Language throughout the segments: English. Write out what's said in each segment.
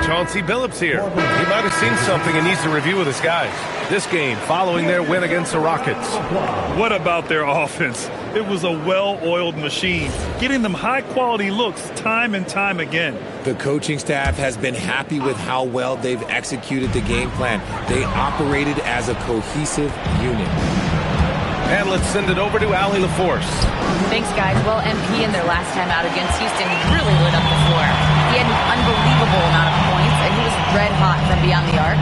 Chauncey Billups here. He might have seen something and needs to review with his guys. This game following their win against the Rockets. What about their offense? It was a well-oiled machine, getting them high-quality looks time and time again. The coaching staff has been happy with how well they've executed the game plan. They operated as a cohesive unit. And let's send it over to Allie LaForce. Thanks, guys. Well, MP in their last time out against Houston really lit up the floor. He had an unbelievable amount of points, and he was red hot from beyond the arc,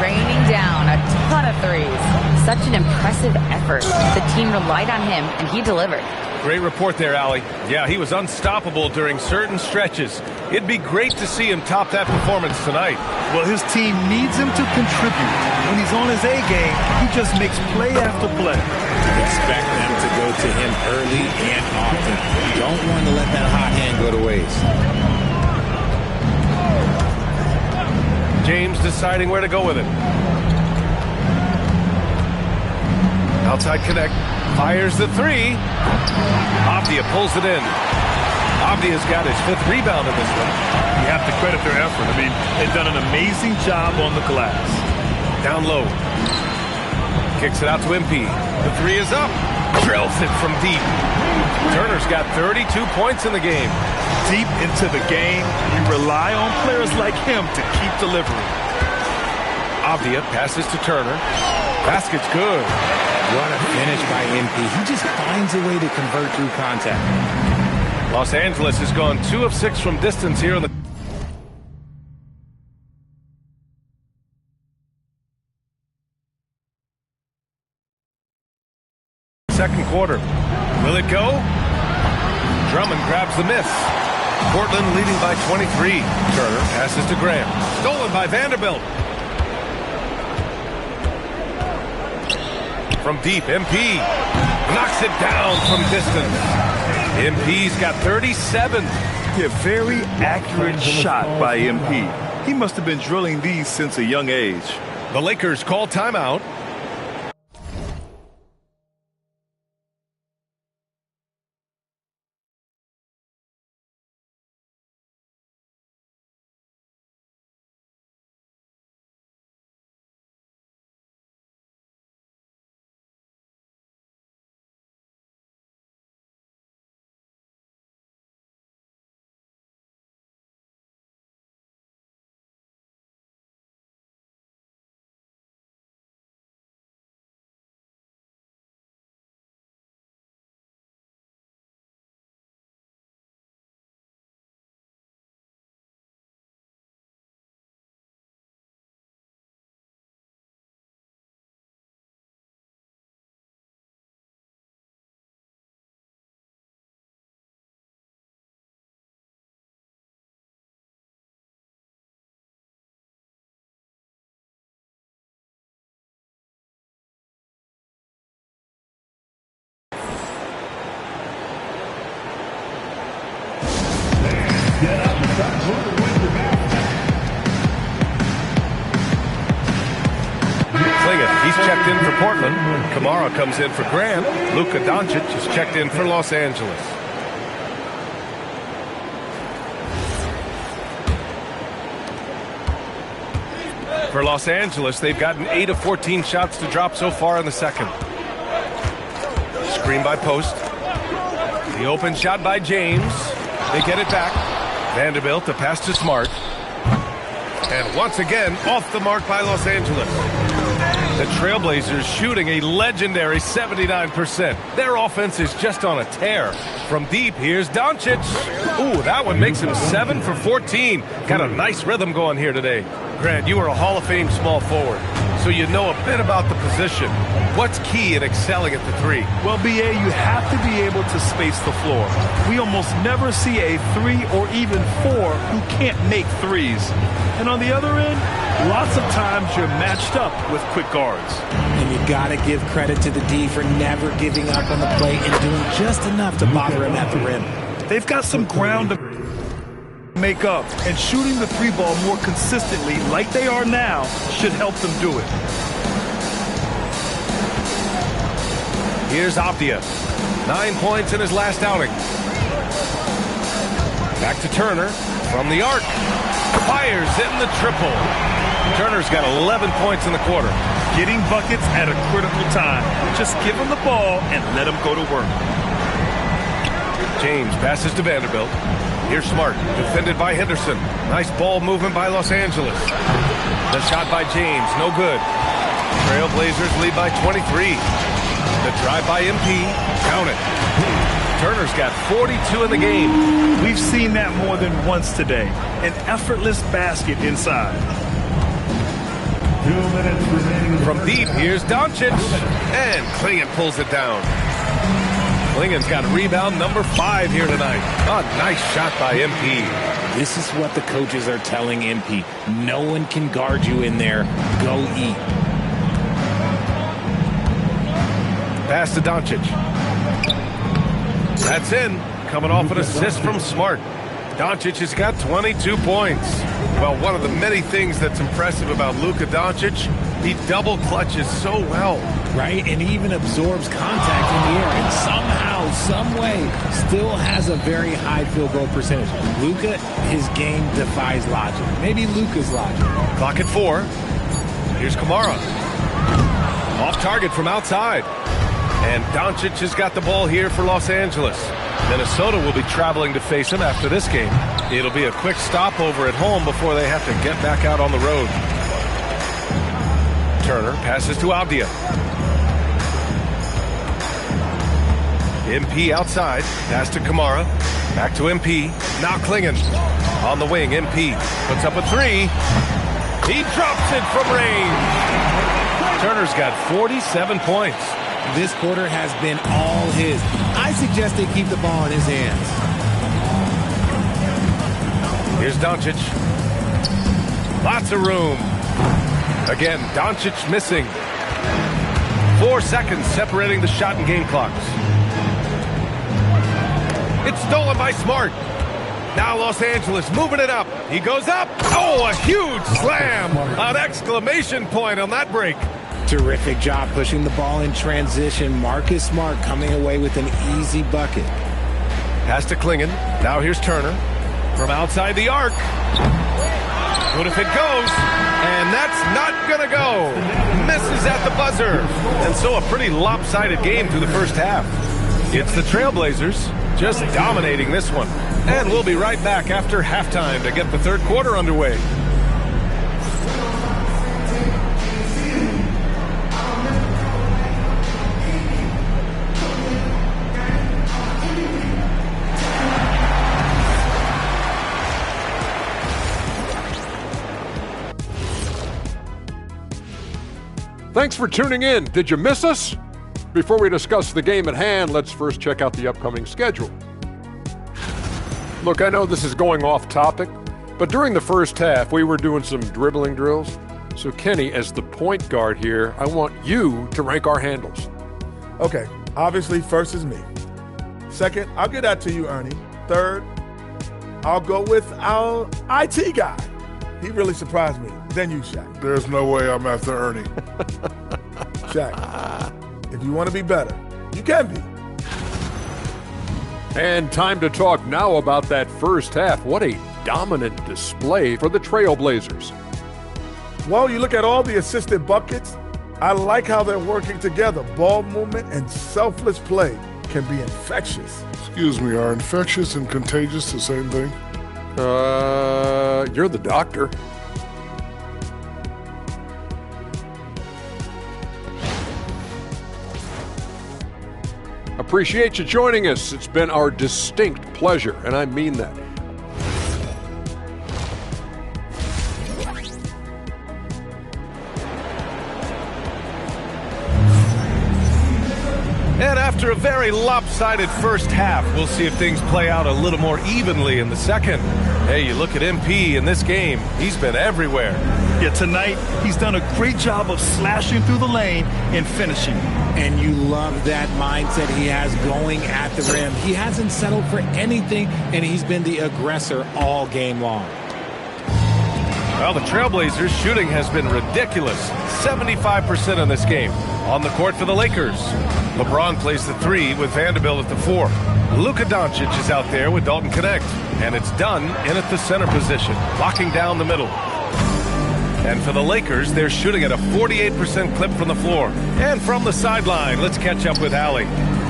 raining down a ton of threes. Such an impressive effort. The team relied on him, and he delivered. Great report there, Allie. Yeah, he was unstoppable during certain stretches. It'd be great to see him top that performance tonight. Well, his team needs him to contribute. When he's on his A game, he just makes play after play. Expect them to go to him early and often. Don't want to let that hot hand go to waste. James deciding where to go with it. Outside connect. Fires the three. Avdia pulls it in. Avdia's got his 5th rebound in this one. You have to credit their effort. I mean, they've done an amazing job on the glass. Down low. Kicks it out to MP. The three is up. Drills it from deep. Turner's got 32 points in the game. Deep into the game, we rely on players like him to keep delivering. Avdia passes to Turner. Basket's good. What a finish by MP. He just finds a way to convert through contact. Los Angeles has gone 2 of 6 from distance here in the second quarter. Will it go? Drummond grabs the miss. Portland leading by 23. Turner passes to Graham. Stolen by Vanderbilt. From deep, MP knocks it down from distance. MP's got 37. A very accurate shot by MP. He must have been drilling these since a young age. The Lakers call timeout. He's checked in for Portland. Kamara comes in for Grant. Luka Doncic is checked in for Los Angeles. For Los Angeles, they've gotten 8 of 14 shots to drop so far in the second. Screen by Post. The open shot by James. They get it back. Vanderbilt, the pass to Smart. And once again, off the mark by Los Angeles. The Trailblazers shooting a legendary 79%. Their offense is just on a tear. From deep, here's Doncic. Ooh, that one makes him 7 for 14. Got a nice rhythm going here today. Grant, you are a Hall of Fame small forward, so you know a bit about the position. What's key in excelling at the three? Well, BA, you have to be able to space the floor. We almost never see a 3 or even 4 who can't make threes. And on the other end, lots of times you're matched up with quick guards. And you got to give credit to the D for never giving up on the play and doing just enough to bother him at the rim. They've got some ground to make up, and shooting the 3 ball more consistently like they are now should help them do it. Here's Avdia. 9 points in his last outing. Back to Turner from the arc. fires in the triple. Turner's got 11 points in the quarter. Getting buckets at a critical time. Just give him the ball and let him go to work. James passes to Vanderbilt. Here's Smart, defended by Henderson. Nice ball movement by Los Angeles. The shot by James, no good. Trailblazers lead by 23. The drive by MP, count it. Turner's got 42 in the game. We've seen that more than once today. An effortless basket inside. 2 minutes remaining. From deep, here's Doncic. And Klingon pulls it down. Klingon's got rebound number 5 here tonight. A nice shot by MP. This is what the coaches are telling MP. No one can guard you in there. Go eat. Pass to Doncic. That's in. Coming off an assist from Smart. Doncic has got 22 points. Well, one of the many things that's impressive about Luka Doncic, he double clutches so well. Right, and he even absorbs contact in the air, and somehow, some way, still has a very high field goal percentage. Luka, his game defies logic. Maybe Luka's logic. Clock at 4. Here's Kamara. Off target from outside. And Doncic has got the ball here for Los Angeles. Minnesota will be traveling to face him after this game. It'll be a quick stopover at home before they have to get back out on the road. Turner passes to Avdia. MP outside. Pass to Kamara. Back to MP. Now Klingon. On the wing, MP puts up a 3. He drops it from range. Turner's got 47 points. This quarter has been all his. I suggest they keep the ball in his hands. Here's Doncic. Lots of room. Again, Doncic missing. 4 seconds separating the shot and game clocks. It's stolen by Smart. Now Los Angeles moving it up. He goes up. Oh, a huge slam. An exclamation point on that break. Terrific job pushing the ball in transition. Marcus Smart coming away with an easy bucket. Pass to Klingon. Now here's Turner. From outside the arc. What if it goes? And that's not going to go. Misses at the buzzer. And so a pretty lopsided game through the first half. It's the Trailblazers just dominating this one. And we'll be right back after halftime to get the third quarter underway. Thanks for tuning in. Did you miss us? Before we discuss the game at hand, let's first check out the upcoming schedule. Look, I know this is going off topic, but during the first half, we were doing some dribbling drills. So, Kenny, as the point guard here, I want you to rank our handles. Okay, obviously, first is me. Second, I'll get that to you, Ernie. Third, I'll go with our IT guy. He really surprised me. Then you, Shaq. There's no way I'm after Ernie. Shaq, if you want to be better, you can be. And time to talk now about that first half. What a dominant display for the Trailblazers. Well, you look at all the assisted buckets, I like how they're working together. Ball movement and selfless play can be infectious. Excuse me, are infectious and contagious the same thing? You're the doctor. Appreciate you joining us. It's been our distinct pleasure, and I mean that. And after a very lopsided first half, we'll see if things play out a little more evenly in the second. Hey, you look at MP in this game, he's been everywhere. Yeah, tonight, he's done a great job of slashing through the lane and finishing. And you love that mindset he has going at the rim. He hasn't settled for anything, and he's been the aggressor all game long. Well, the Trailblazers' shooting has been ridiculous. 75% in this game. On the court for the Lakers. LeBron plays the 3 with Vanderbilt at the 4. Luka Doncic is out there with Dalton Connect. And it's done in at the center position, locking down the middle. And for the Lakers, they're shooting at a 48% clip from the floor. And from the sideline, let's catch up with Allie.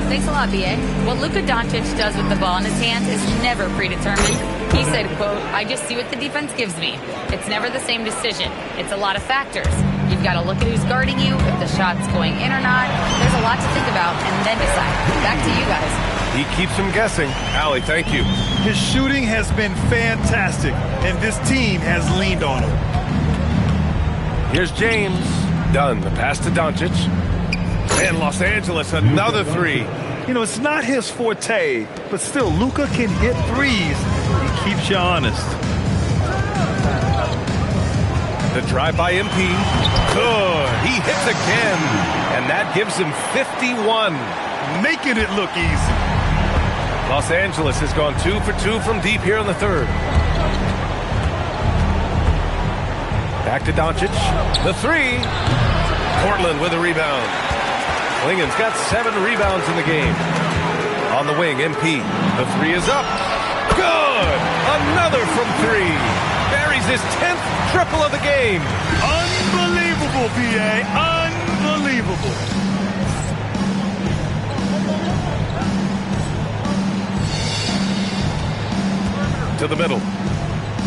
Thanks a lot, B.A. What Luka Doncic does with the ball in his hands is never predetermined. He said, quote, "I just see what the defense gives me. It's never the same decision. It's a lot of factors. You've got to look at who's guarding you, if the shot's going in or not. There's a lot to think about, and then decide." Back to you guys. He keeps him guessing. Allie, thank you. His shooting has been fantastic, and this team has leaned on him. Here's James. Done. The pass to Doncic. And Los Angeles, another 3. You know, it's not his forte, but still, Luka can hit threes. He keeps you honest. The drive by MP. Good. He hits again. And that gives him 51. Making it look easy. Los Angeles has gone 2 for 2 from deep here in the 3rd. Back to Doncic. The 3. Portland with a rebound. Klingen's got 7 rebounds in the game. On the wing, MP. The 3 is up. Good! Another from 3. Buries his 10th triple of the game. Unbelievable, B.A. Unbelievable. To the middle.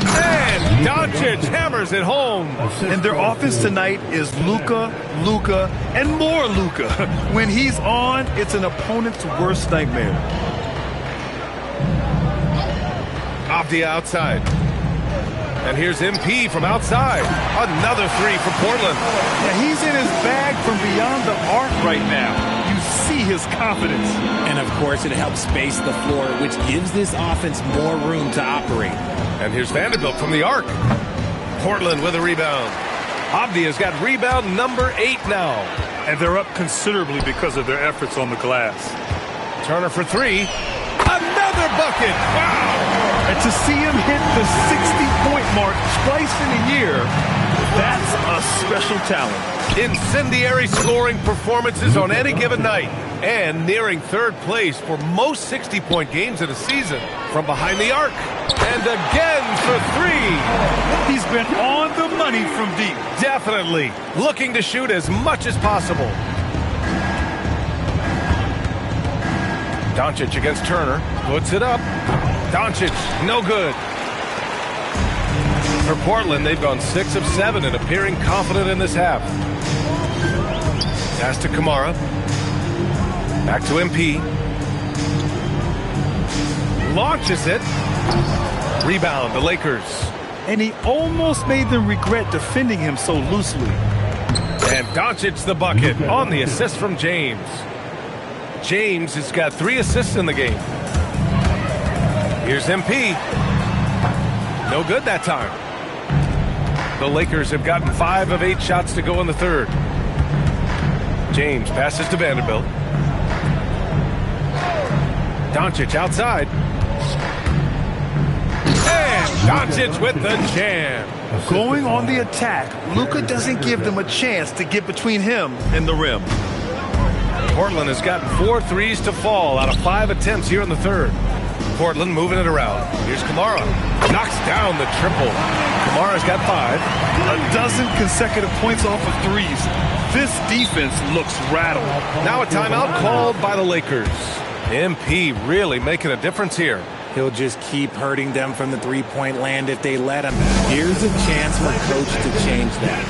And Doncic hammers it home. And their offense tonight is Luka, Luka, and more Luka. When he's on, it's an opponent's worst nightmare. Avdia outside. And here's MP from outside. Another 3 for Portland. Yeah, he's in his bag from beyond the arc right now. You see his confidence. And, of course, it helps space the floor, which gives this offense more room to operate. And here's Vanderbilt from the arc. Portland with a rebound. Avdia's got rebound number 8 now. And they're up considerably because of their efforts on the glass. Turner for 3. Another bucket. Wow. And to see him hit the 60-point mark twice in a year, that's a special talent. Incendiary scoring performances on any given night. And nearing 3rd place for most 60-point games in a season from behind the arc. And again for 3. He's been on the money from deep. Definitely. Looking to shoot as much as possible. Doncic against Turner. Puts it up. Doncic, no good. For Portland, they've gone 6 of 7 and appearing confident in this half. Pass to Kamara. Back to MP. Launches it. Rebound, the Lakers. And he almost made them regret defending him so loosely. And Doncic the bucket on the assist from James. James has got 3 assists in the game. Here's MP. No good that time. The Lakers have gotten 5 of 8 shots to go in the 3rd. James passes to Vanderbilt. Doncic outside. And Doncic with the jam. Going on the attack, Luka doesn't give them a chance to get between him and the rim. Portland has gotten 4 threes to fall out of 5 attempts here in the 3rd. Portland moving it around. Here's Kamara. Knocks down the triple. Kamara's got 5. A dozen consecutive points off of threes. This defense looks rattled. Now a timeout called by the Lakers. MP really making a difference here. He'll just keep hurting them from the three-point land if they let him. Here's a chance for Coach to change that.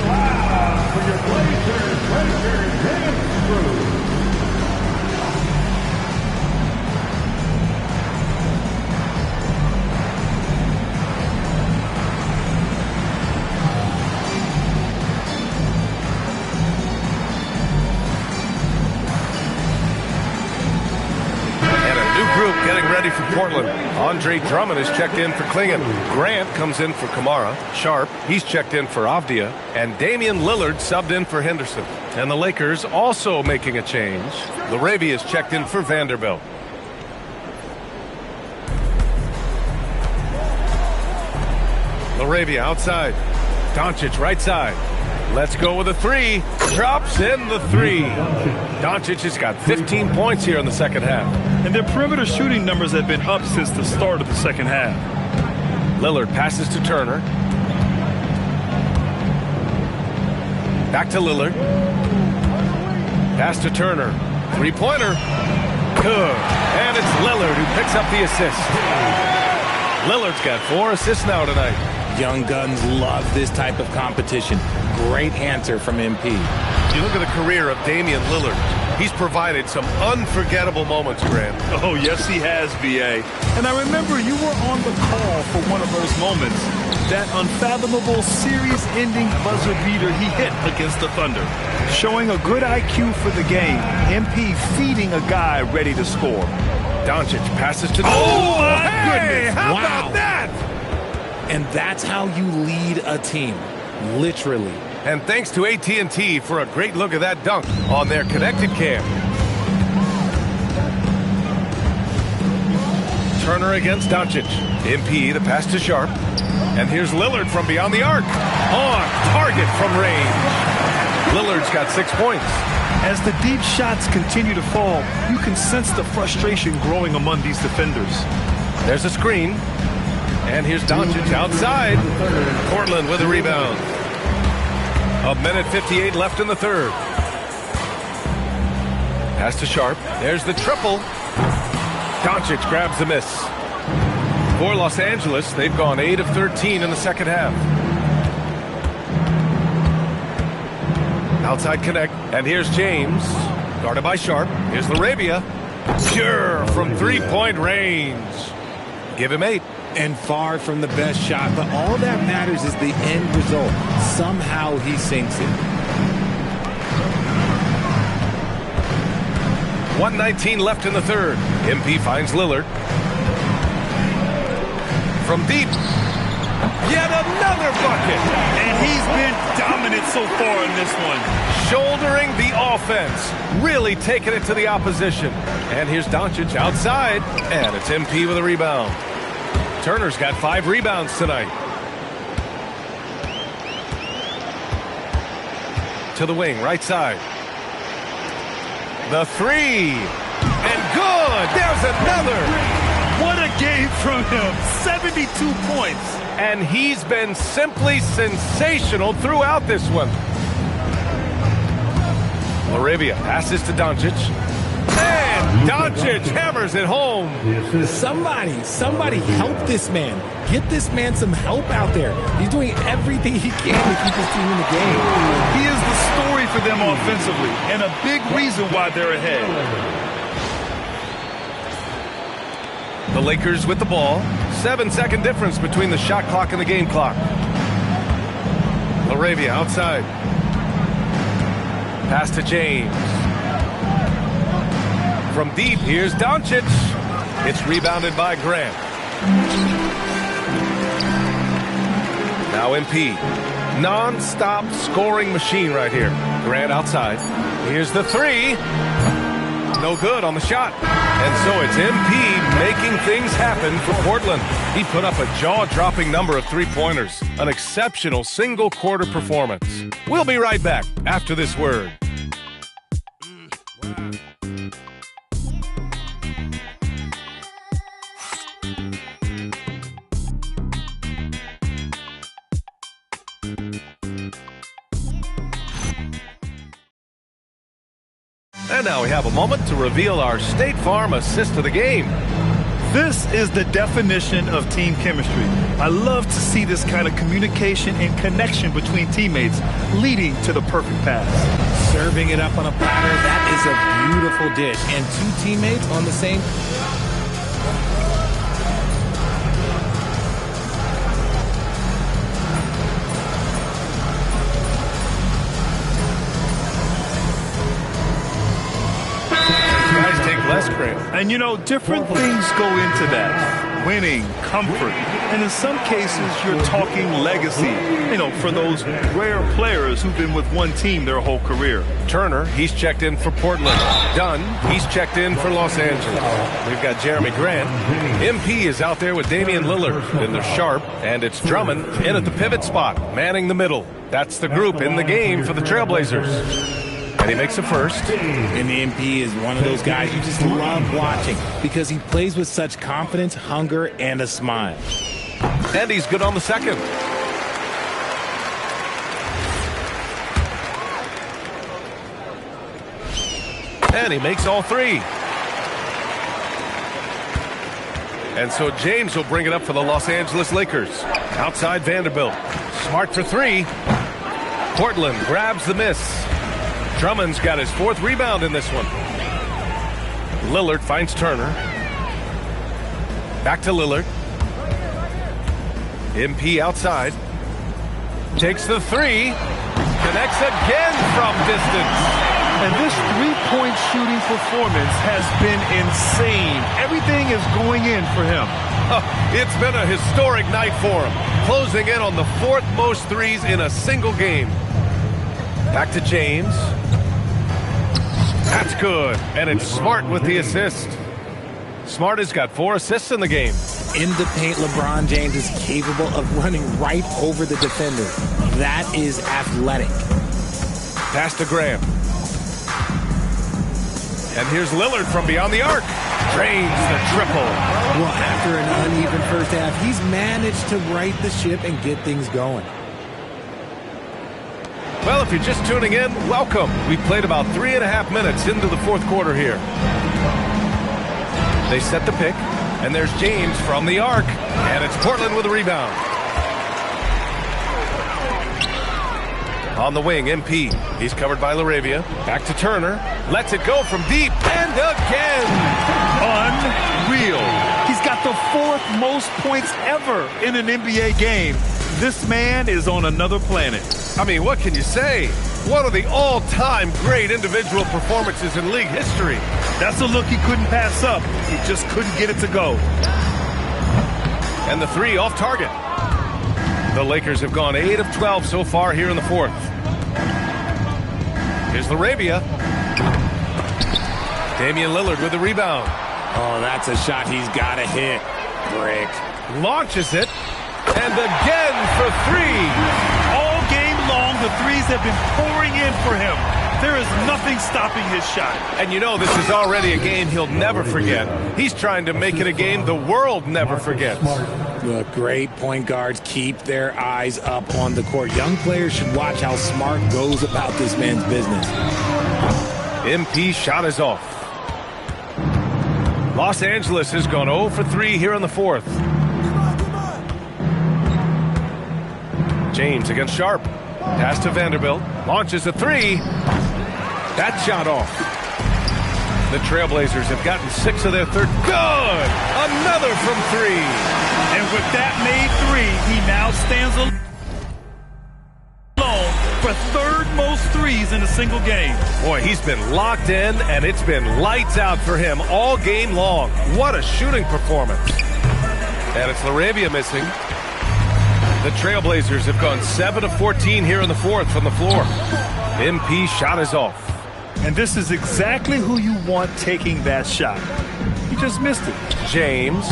For your Blazers, getting ready for Portland. Andre Drummond is checked in for Klingen. Grant comes in for Kamara. Sharp, he's checked in for Avdia. And Damian Lillard subbed in for Henderson. And the Lakers also making a change. Laravia is checked in for Vanderbilt. Laravia outside. Doncic right side. Let's go with a three. Drops in the three. Doncic has got 15 points here in the second half. And their perimeter shooting numbers have been up since the start of the second half. Lillard passes to Turner. Back to Lillard. Pass to Turner. Three-pointer. Good. And it's Lillard who picks up the assist. Lillard's got 4 assists now tonight. Young Guns love this type of competition. Great answer from MP. You look at the career of Damian Lillard. He's provided some unforgettable moments, Grant. Oh, yes, he has, VA. And I remember you were on the call for one of those moments. That unfathomable series-ending buzzer beater he hit against the Thunder. Showing a good IQ for the game. MP feeding a guy ready to score. Doncic passes to... Oh, my goodness! How Wow. about that? And that's how you lead a team. Literally. And thanks to AT&T for a great look at that dunk on their connected cam. Turner against Doncic. MP, the pass to Sharp. And here's Lillard from beyond the arc. On target from range. Lillard's got 6 points. As the deep shots continue to fall, you can sense the frustration growing among these defenders. There's a screen. And here's Doncic outside. Portland with a rebound. 1:58 left in the third. Pass to Sharp. There's the triple. Doncic grabs the miss. For Los Angeles, they've gone 8 of 13 in the second half. Outside connect. And here's James. Guarded by Sharp. Here's Larabia. Pure from three-point range. Give him 8. And far from the best shot, but all that matters is the end result. Somehow he sinks it. 1:19 left in the third. MP finds Lillard. From deep. Yet another bucket. And he's been dominant so far in this one. Shouldering the offense. Really taking it to the opposition. And here's Doncic outside. And it's MP with a rebound. Turner's got 5 rebounds tonight. To the wing, right side. The three. And good. There's another. What a game from him. 72 points. And he's been simply sensational throughout this one. Larabia passes to Doncic. And Doncic hammers it home. Somebody help this man. Get this man some help out there. He's doing everything he can to keep his team in the game. He is the story for them offensively and a big reason why they're ahead. The Lakers with the ball. 7-second difference between the shot clock and the game clock. Larabia outside. Pass to James. From deep, here's Doncic. It's rebounded by Grant. Now MP. Non-stop scoring machine right here. Grant outside. Here's the three. No good on the shot. And so it's MP making things happen for Portland. He put up a jaw-dropping number of three-pointers. An exceptional single-quarter performance. We'll be right back after this word. And now we have a moment to reveal our State Farm assist of the game. This is the definition of team chemistry. I love to see this kind of communication and connection between teammates leading to the perfect pass. Serving it up on a platter, that is a beautiful dish. And 2 teammates on the same... Guys take less credit. And, you know, different things go into that. Winning, comfort, And in some cases, you're talking legacy, for those rare players who've been with one team their whole career. Turner, he's checked in for Portland. Dunn, he's checked in for Los Angeles. We've got Jeremy Grant. MP is out there with Damian Lillard. Then there's Sharp, and it's Drummond in at the pivot spot, manning the middle. That's the group in the game for the Trailblazers. And he makes a first. And the MP is one of those guys you just love watching because he plays with such confidence, hunger, and a smile. And he's good on the second. And he makes all three. And so James will bring it up for the Los Angeles Lakers. Outside Vanderbilt. Smart for three. Portland grabs the miss. Drummond's got his fourth rebound in this one. Lillard finds Turner. Back to Lillard. MP outside. Takes the three. Connects again from distance. And this three-point shooting performance has been insane. Everything is going in for him. It's been a historic night for him. Closing in on the fourth most threes in a single game. Back to James. That's good. And it's Smart with the assist. Smart has got 4 assists in the game. In the paint, LeBron James is capable of running right over the defender. That is athletic. Pass to Graham. And here's Lillard from beyond the arc. Drains the triple. Well, after an uneven first half, he's managed to right the ship and get things going. Well, if you're just tuning in, welcome. We've played about 3.5 minutes into the fourth quarter here. They set the pick, and there's James from the arc. And it's Portland with a rebound. On the wing, MP. He's covered by LaRavia. Back to Turner. Lets it go from deep. And again. Unreal. He's got the 4th most points ever in an NBA game. This man is on another planet. I mean, what can you say? One of the all-time great individual performances in league history. That's a look he couldn't pass up. He just couldn't get it to go. And the three off target. The Lakers have gone 8 of 12 so far here in the fourth. Here's LaRavia. Damian Lillard with the rebound. Oh, that's a shot he's got to hit. Brick. Launches it. And again for three. All game long, the threes have been pouring in for him. There is nothing stopping his shot. And you know this is already a game he'll never forget. He's trying to make it a game the world never forgets. Look, great point guards keep their eyes up on the court. Young players should watch how Smart goes about this man's business. MP shot is off. Los Angeles has gone 0 for 3 here in the fourth. James against Sharp. Pass to Vanderbilt. Launches a three. That shot off. The Trailblazers have gotten 6 of their third. Good! Another from 3. And with that made 3, he now stands alone for 3rd most threes in a single game. Boy, he's been locked in, and it's been lights out for him all game long. What a shooting performance. And it's LaRavia missing. The Trailblazers have gone 7 of 14 here in the fourth from the floor. MP shot is off. And this is exactly who you want taking that shot. He just missed it. James.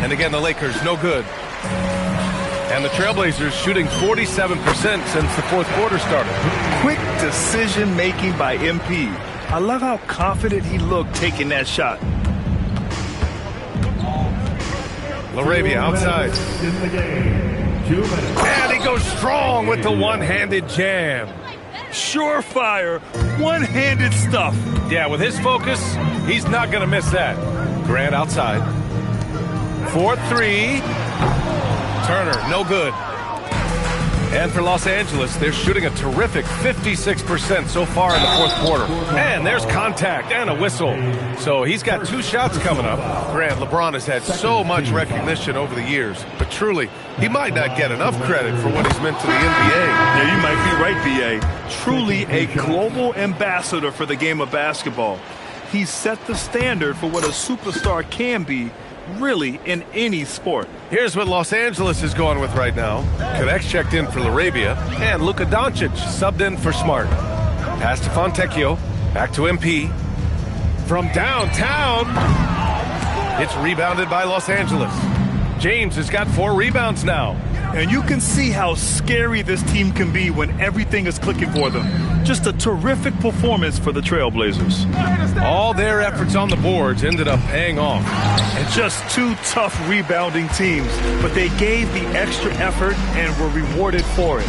And again, the Lakers, no good. And the Trailblazers shooting 47% since the fourth quarter started. Quick decision-making by MP. I love how confident he looked taking that shot. LaRavia outside. And he goes strong with the one-handed jam. Surefire, one-handed stuff. Yeah, with his focus, he's not going to miss that. Grant outside. 4-3. Turner, no good. And for Los Angeles, they're shooting a terrific 56% so far in the fourth quarter. And there's contact and a whistle. So he's got 2 shots coming up. Grant, LeBron has had so much recognition over the years, but truly, he might not get enough credit for what he's meant to the NBA. Yeah, you might be right, B.A. Truly a global ambassador for the game of basketball. He set the standard for what a superstar can be really, in any sport. Here's what Los Angeles is going with right now. Connects checked in for Larabia, and Luka Doncic subbed in for Smart. Pass to Fontecchio, back to MP. From downtown, it's rebounded by Los Angeles. James has got 4 rebounds now. And you can see how scary this team can be when everything is clicking for them. Just a terrific performance for the Trailblazers. All their efforts on the boards ended up paying off. And just 2 tough rebounding teams, but they gave the extra effort and were rewarded for it.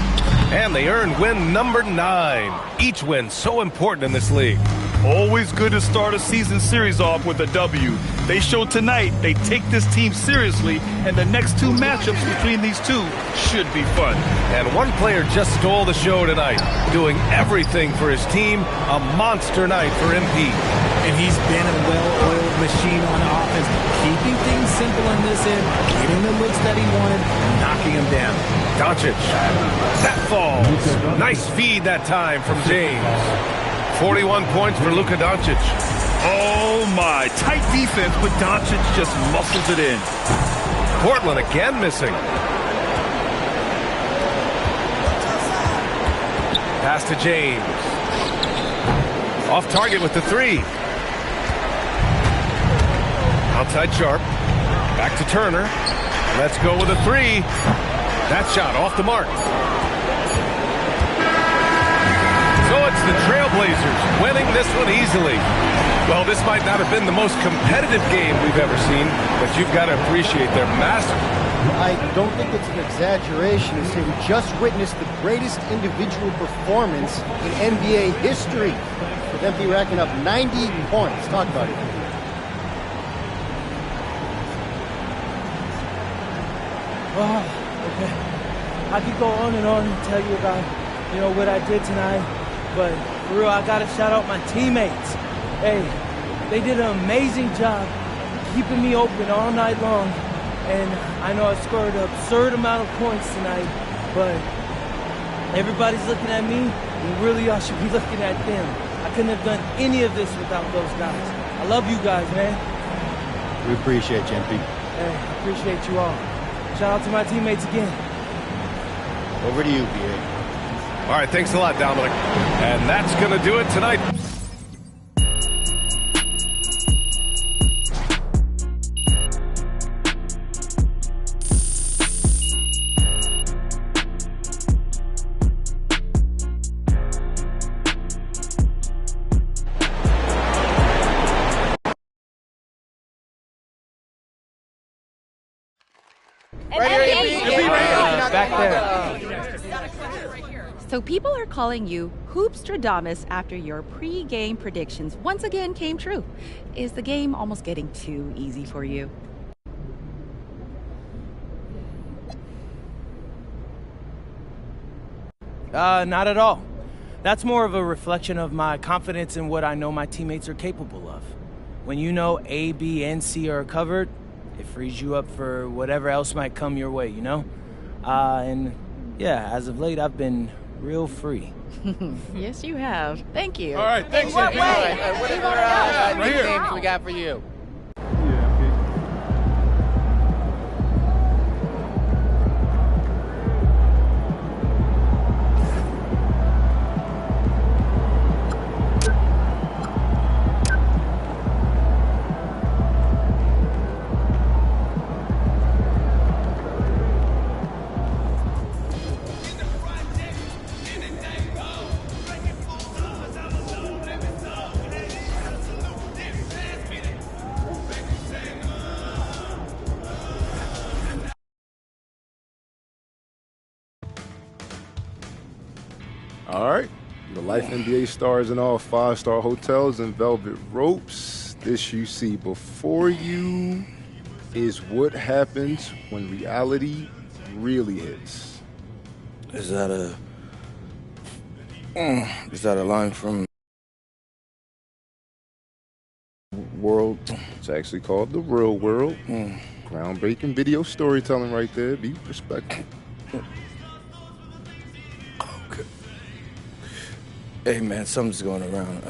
And they earned win number 9. Each win so important in this league. Always good to start a season series off with a W. They showed tonight they take this team seriously, and the next 2 matchups between these two should be fun. And one player just stole the show tonight, doing everything for his team. A monster night for MP. And he's been a well-oiled machine on offense, keeping things simple in this end, getting the looks that he wanted, and knocking him down. Doncic, that falls. Nice feed that time from James. 41 points for Luka Doncic. Oh my, tight defense, but Doncic just muscles it in. Portland again missing. Pass to James. Off target with the 3. Outside Sharp. Back to Turner. Let's go with a 3. That shot off the mark. So it's the Trailblazers winning this one easily. Well, this might not have been the most competitive game we've ever seen, but you've got to appreciate their mastery. I don't think it's an exaggeration to say we just witnessed the greatest individual performance in NBA history, with MP racking up 90 points. Talk about it. Oh, okay. I could go on and tell you about, what I did tonight, but for real, I gotta shout out my teammates. Hey, they did an amazing job keeping me open all night long, and I know I scored an absurd amount of points tonight, but everybody's looking at me, and really y'all should be looking at them. I couldn't have done any of this without those guys. I love you guys, man. We appreciate you, MP. Hey, I appreciate you all. Shout out to my teammates again. Over to you, B.A. All right, thanks a lot, Dominic. And that's going to do it tonight. Back there. So people are calling you Hoopstradamus after your pre-game predictions once again came true. Is the game almost getting too easy for you? Not at all. That's more of a reflection of my confidence in what I know my teammates are capable of. When you know A, B, and C are covered, it frees you up for whatever else might come your way, And yeah, as of late, I've been real free. Yes, you have. Thank you. All right, thanks. What way? Right here. Games we got for you. All right. The Life NBA stars in all 5-star hotels and velvet ropes. This you see before you is what happens when reality really hits. Is that a line from World? It's actually called The Real World. Groundbreaking video storytelling right there. Be respectful. Okay. Hey man, something's going around.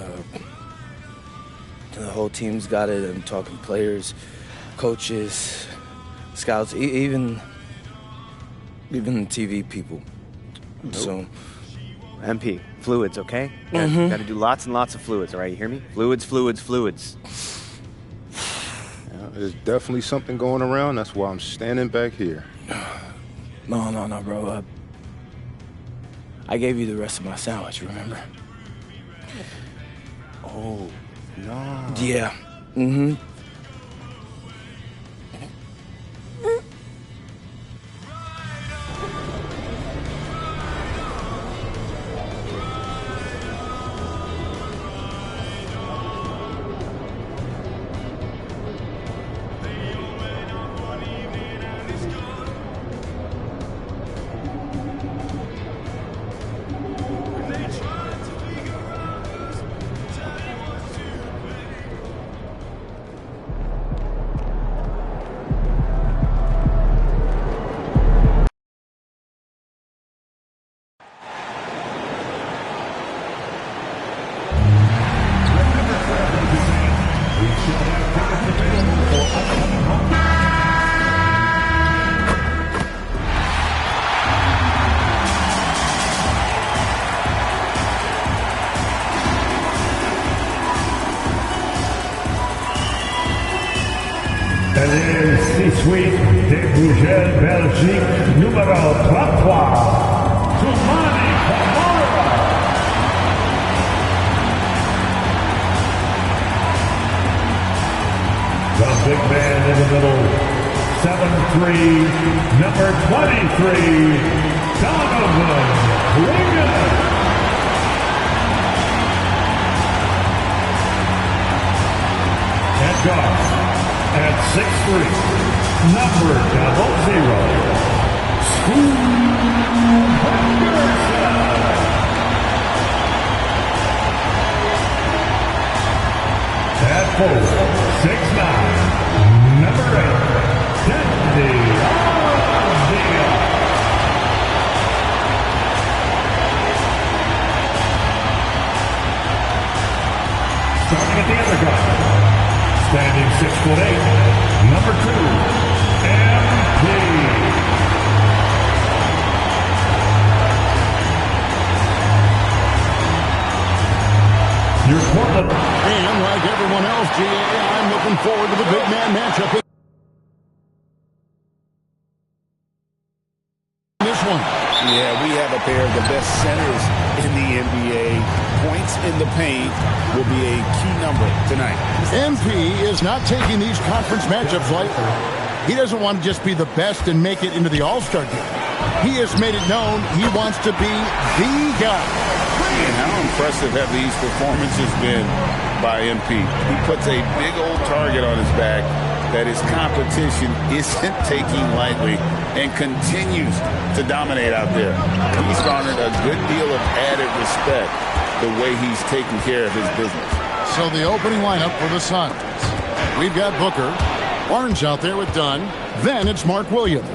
The whole team's got it. I'm talking players, coaches, scouts, even TV people. Nope. So, MP, fluids, okay? Got to do lots and lots of fluids, all right? You hear me? Fluids, fluids, fluids. Yeah, there's definitely something going around. That's why I'm standing back here. No, bro. I gave you the rest of my sandwich, remember? Oh, no. Yeah. Mm-hmm. Allez, c'est suite des Bruxelles, Belgique, numéro 33, Tumani Kamara. The big man in the middle, 7'3", number 23, Donovan Williams. And guard. At 6'3", number 00, At 4, 6'9", number 8, Dandy. Starting at the other guard. Standing 6'8", number 2, MP. Your Portland. And like everyone else, GA, I'm looking forward to the big man matchup in this one. Yeah, we have a pair of the best centers in the NBA. Points in the paint will be a key number tonight. MP is not taking these conference matchups lightly. He doesn't want to just be the best and make it into the All-Star game. He has made it known he wants to be the guy. And how impressive have these performances been by MP? He puts a big old target on his back that his competition isn't taking lightly and continues to dominate out there. He's garnered a good deal of added respect the way he's taking care of his business. So the opening lineup for the Suns. We've got Booker. Barnes out there with Dunn. Then it's Mark Williams.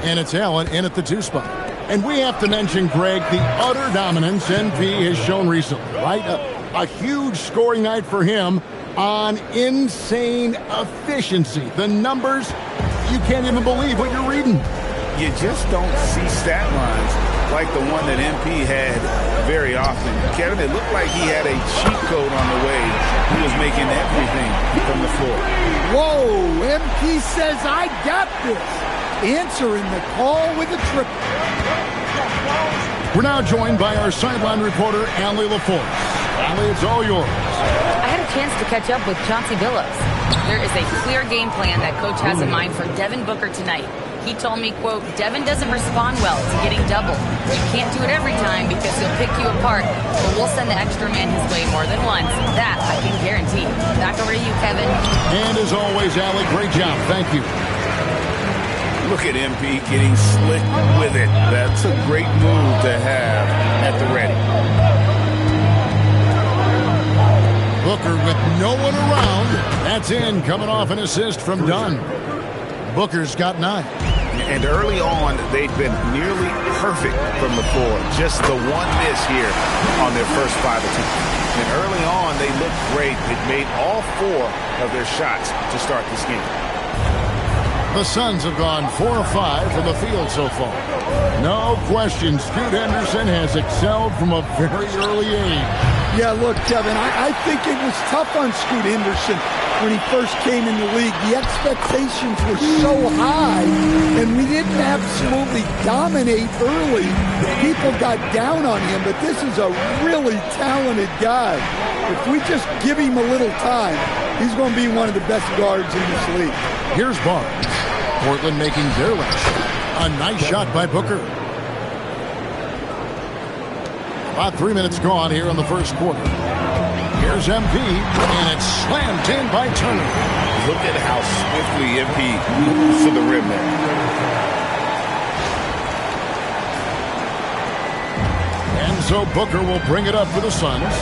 And it's Allen in at the 2 spot. And we have to mention, Greg, the utter dominance MP has shown recently, right? A huge scoring night for him on insane efficiency. The numbers, you can't even believe what you're reading. You just don't see stat lines like the one that MP had very often. Kevin, it looked like he had a cheat code on the way. He was making everything from the floor. Whoa, MP says, I got this. Answering the call with a triple. We're now joined by our sideline reporter, Allie LaForce. Allie, it's all yours. I had a chance to catch up with Chauncey Billups. There is a clear game plan that coach has in mind for Devin Booker tonight. He told me, quote, Devin doesn't respond well to getting doubled. You can't do it every time because he'll pick you apart, but we'll send the extra man his way more than once. That I can guarantee. Back over to you, Kevin. And as always, Allie, great job. Thank you. Look at MP getting slick with it. That's a great move to have at the ready. Booker with no one around. That's in, coming off an assist from Dunn. Booker's got 9. And early on, they'd been nearly perfect from the floor. Just the one miss here on their first 5 attempts. And early on, they looked great. It made all 4 of their shots to start this game. The Suns have gone 4 of 5 from the field so far. No question, Scoot Henderson has excelled from a very early age. Yeah, look, Kevin, I think it was tough on Scoot Henderson when he first came in the league. The expectations were so high, and we didn't absolutely dominate early. People got down on him, but this is a really talented guy. If we just give him a little time, he's going to be one of the best guards in this league. Here's Barnes. Portland making their last shot. A nice shot by Booker. About 3 minutes gone here in the first quarter. Here's MP, and it's slammed in by Turner. Look at how swiftly MP moves to the rim there. And so Booker will bring it up for the Suns,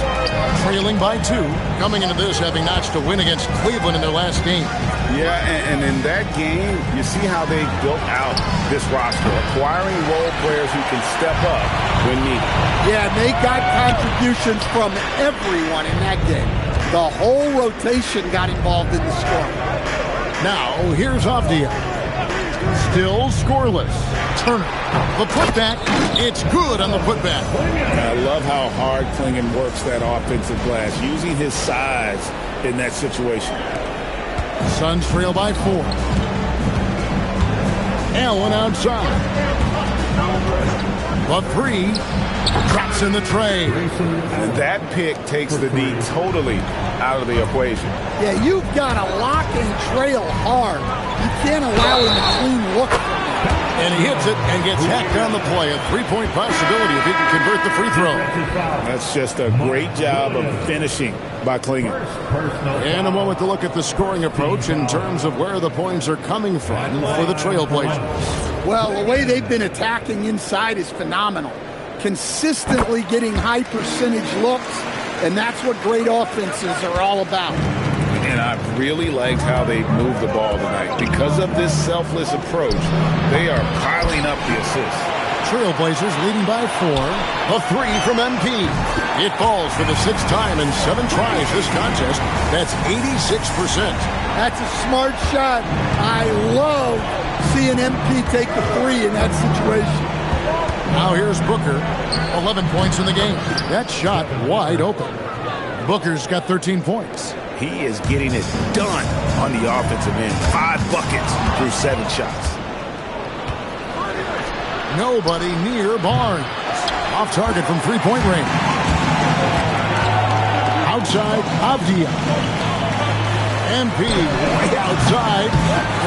trailing by 2, coming into this having notched a win against Cleveland in their last game. Yeah, and in that game, you see how they built out this roster, acquiring role players who can step up when needed. Yeah, they got contributions from everyone in that game. The whole rotation got involved in the scoring. Now, here's Avdia. Still scoreless. Turner, the putback. It's good on the putback. I love how hard Klingon works that offensive glass, using his size in that situation. Suns trail by 4. Allen outside. The 3 drops in the tray. And that pick takes the D totally out of the equation. Yeah, you've got to lock and trail hard. You can't allow him a clean look. And he hits it and gets hacked on the play. A 3-point possibility if he can convert the free throw. That's just a great job of finishing by Klingon. And a moment to look at the scoring approach in terms of where the points are coming from for the Trailblazers. Well, the way they've been attacking inside is phenomenal. Consistently getting high percentage looks, and that's what great offenses are all about. And I've really liked how they moved the ball tonight. Because of this selfless approach, they are piling up the assists. Trailblazers leading by 4. A 3 from MP. It falls for the 6th time in 7 tries this contest. That's 86%. That's a smart shot. I love seeing MP take the 3 in that situation. Now here's Booker. 11 points in the game. That shot wide open. Booker's got 13 points. He is getting it done on the offensive end. 5 buckets through 7 shots. Nobody near Barnes. Off target from 3-point range. Outside, Avdia. MP way outside.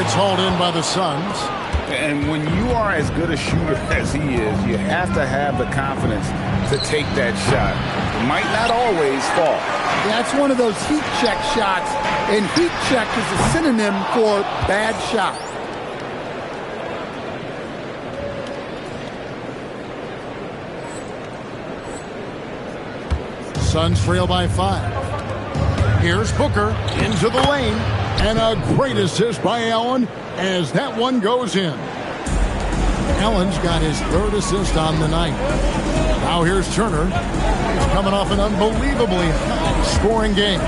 It's hauled in by the Suns. And when you are as good a shooter as he is, you have to have the confidence to take that shot. It might not always fall. That's one of those heat check shots, and heat check is a synonym for bad shot. Suns trail by 5. Here's Booker into the lane, and a great assist by Allen as that one goes in. Allen's got his 3rd assist on the night. Now here's Turner. He's coming off an unbelievably high-scoring game.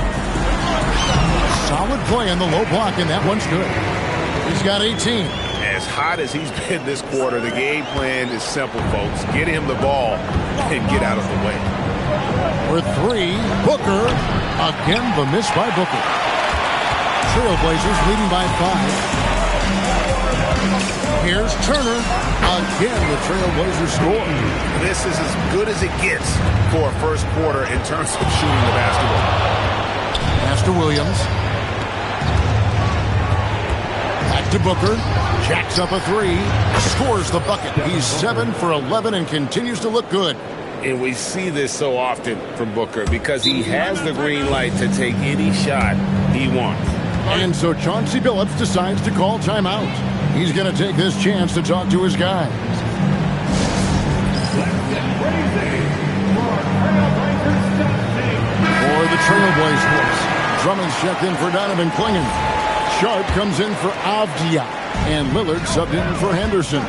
Solid play in the low block, and that one's good. He's got 18. As hot as he's been this quarter, the game plan is simple, folks. Get him the ball and get out of the way. For 3, Booker. Again, the miss by Booker. Trailblazers leading by 5. Here's Turner. Again, the Trailblazers score. This is as good as it gets for a first quarter in terms of shooting the basketball. Pass to Williams. Back to Booker. Jacks up a 3. Scores the bucket. He's 7 for 11 and continues to look good. And we see this so often from Booker because he has the green light to take any shot he wants. And so Chauncey Billups decides to call timeout. He's going to take this chance to talk to his guys. For the Trailblazers, Drummond's checked in for Donovan Klingon. Sharp comes in for Avdia. And Lillard subbed in for Henderson.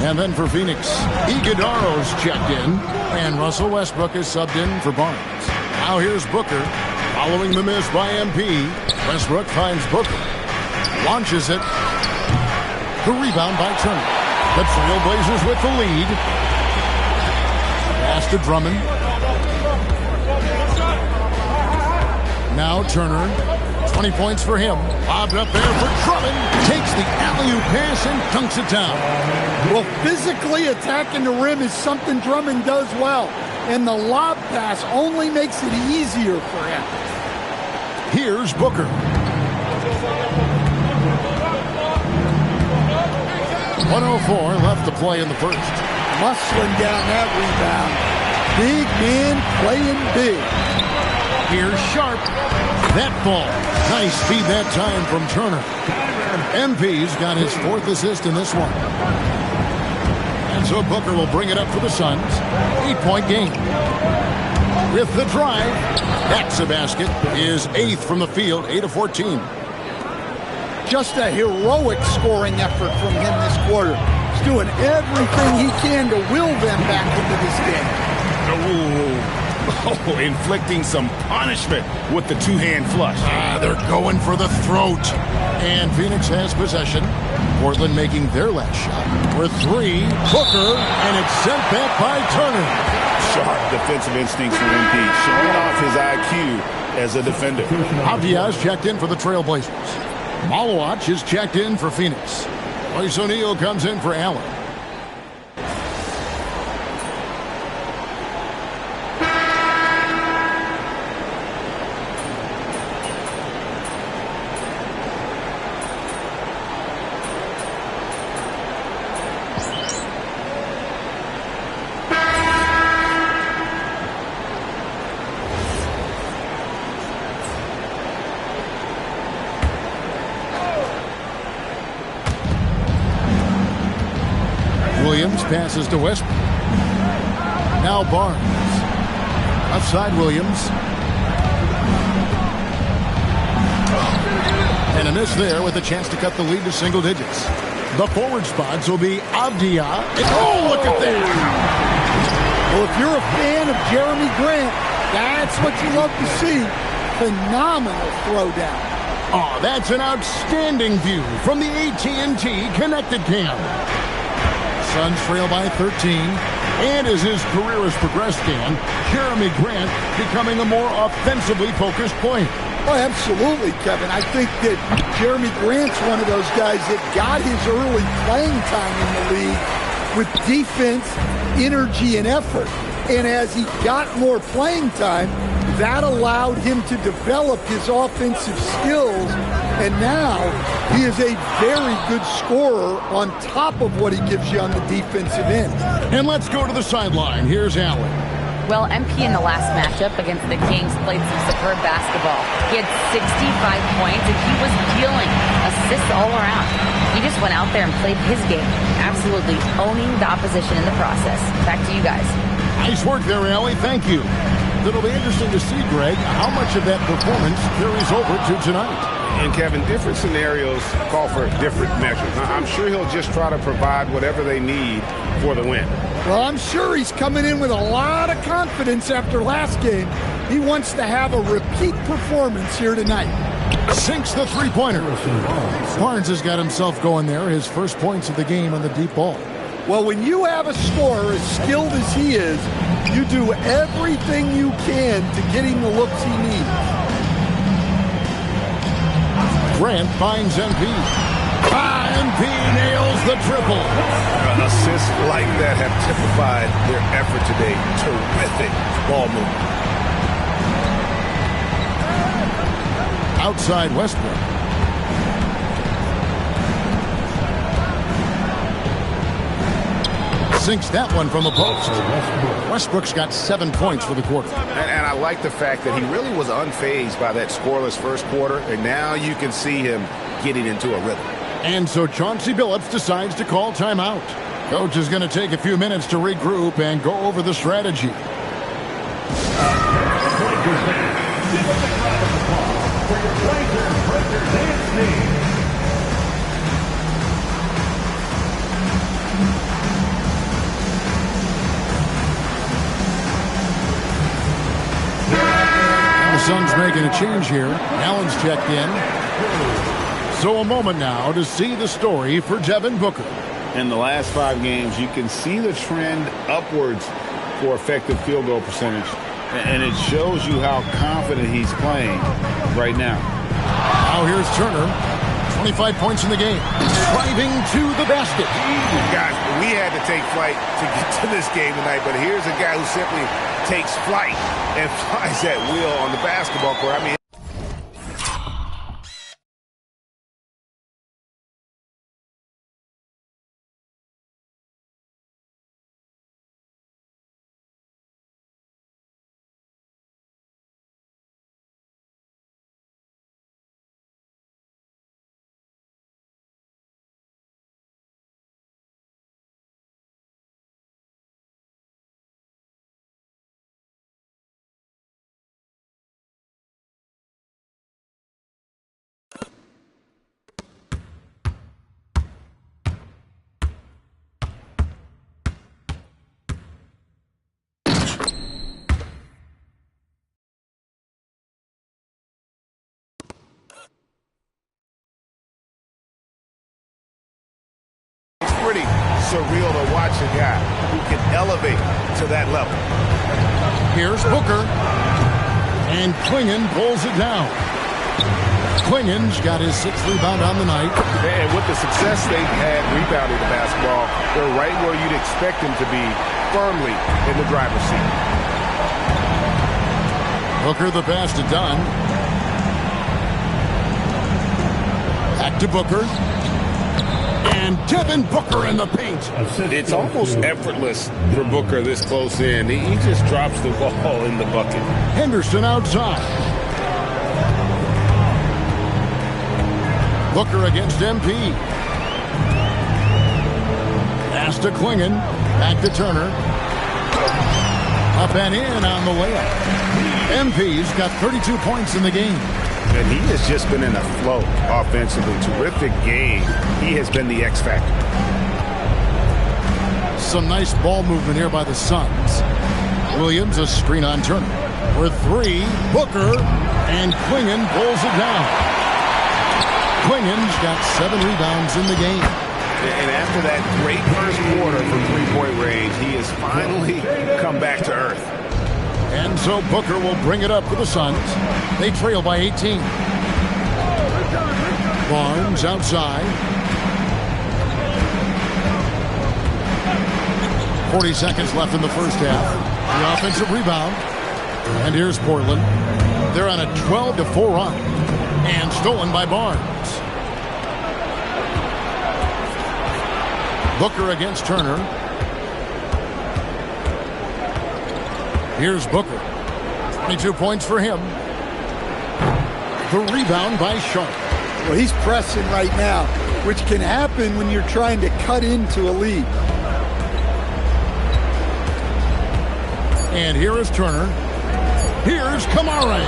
And then for Phoenix, Iguodaro's checked in. And Russell Westbrook is subbed in for Barnes. Now here's Booker. Following the miss by MP, Westbrook finds Booker. Launches it. The rebound by Turner. The Trailblazers with the lead. Pass to Drummond. Now Turner. 20 points for him. Lobbed up there for Drummond. Takes the alley-oop pass and dunks it down. Well, physically attacking the rim is something Drummond does well. And the lob pass only makes it easier for him. Here's Booker. .104 left to play in the first. Muscling down that rebound. Big man playing big. Here's Sharp. That ball. Nice speed that time from Turner. MP's got his 4th assist in this one. And so Booker will bring it up for the Suns. 8-point game. With the drive. That's a basket. His 8th from the field. 8 of 14. Just a heroic scoring effort from him this quarter. He's doing everything he can to will them back into this game. Oh, inflicting some punishment with the two-hand flush. They're going for the throat. And Phoenix has possession. Portland making their last shot. For 3, Booker, and it's sent back by Turner. Sharp defensive instincts from MP, showing off his IQ as a defender. Abdiaz checked in for the Trailblazers. Malawach is checked in for Phoenix. Royce O'Neal comes in for Allen. Williams passes to Westbrook. Now Barnes. Left side Williams. And a miss there with a chance to cut the lead to single digits. The forward spots will be Abdia. Oh, look at that. Well, if you're a fan of Jeremy Grant, that's what you love to see. Phenomenal throwdown. Oh, that's an outstanding view from the AT&T Connected Cam. Suns trail by 13. And as his career has progressed, Dan, Jeremy Grant becoming a more offensively focused player. Oh, absolutely, Kevin. I think that Jeremy Grant's one of those guys that got his early playing time in the league with defense, energy, and effort. And as he got more playing time, that allowed him to develop his offensive skills. And now he is a very good scorer on top of what he gives you on the defensive end. And let's go to the sideline. Here's Allen. Well, MP in the last matchup against the Kings played some superb basketball. He had 65 points, and he was dealing assists all around. He just went out there and played his game, absolutely owning the opposition in the process. Back to you guys. Nice work there, Allie. Thank you. It'll be interesting to see, Greg, how much of that performance carries over to tonight. And Kevin, different scenarios call for different measures. I'm sure he'll just try to provide whatever they need for the win. Well, I'm sure he's coming in with a lot of confidence after last game. He wants to have a repeat performance here tonight. Sinks the three-pointer. Barnes has got himself going there, his first points of the game on the deep ball. Well, when you have a scorer as skilled as he is, you do everything you can to get him the looks he needs. Grant finds MP. MP nails the triple. Assists like that have typified their effort today. Terrific ball movement. Outside Westbrook. Sinks that one from the post. Westbrook's got 7 points for the quarter. And I like the fact that he really was unfazed by that scoreless first quarter, and now you can see him getting into a rhythm. And so Chauncey Billups decides to call timeout. Coach is going to take a few minutes to regroup and go over the strategy. The Suns making a change here. Allen's checked in. So a moment now to see the story for Devin Booker. In the last 5 games, you can see the trend upwards for effective field goal percentage. And it shows you how confident he's playing right now. Now here's Turner. 25 points in the game. Driving to the basket. Guys, we had to take flight to get to this game tonight, but here's a guy who simply takes flight and flies at will on the basketball court. I mean, pretty surreal to watch a guy who can elevate to that level. Here's Booker. And Klingon pulls it down. Klingon's got his 6th rebound on the night. And with the success they've had rebounding the basketball, they're right where you'd expect them to be, firmly in the driver's seat. Booker the pass to Dunn. Back to Booker. And Devin Booker in the paint. It's almost effortless for Booker this close in. He just drops the ball in the bucket. Henderson outside. Booker against MP. Pass to Klingon. Back to Turner. Up and in on the layup. MP's got 32 points in the game. And he has just been in a flow offensively. Terrific game. He has been the X factor. Some nice ball movement here by the Suns. Williams, a screen on Turner. For 3, Booker, and Klingon pulls it down. Klingon's got 7 rebounds in the game. And after that great first quarter from three-point range, he has finally come back to earth. And so Booker will bring it up for the Suns. They trail by 18. Barnes outside. 40 seconds left in the first half. The offensive rebound. And here's Portland. They're on a 12-4 run. And stolen by Barnes. Booker against Turner. Here's Booker. 22 points for him. The rebound by Sharp. Well, he's pressing right now, which can happen when you're trying to cut into a lead. And here is Turner. Here's Kamara.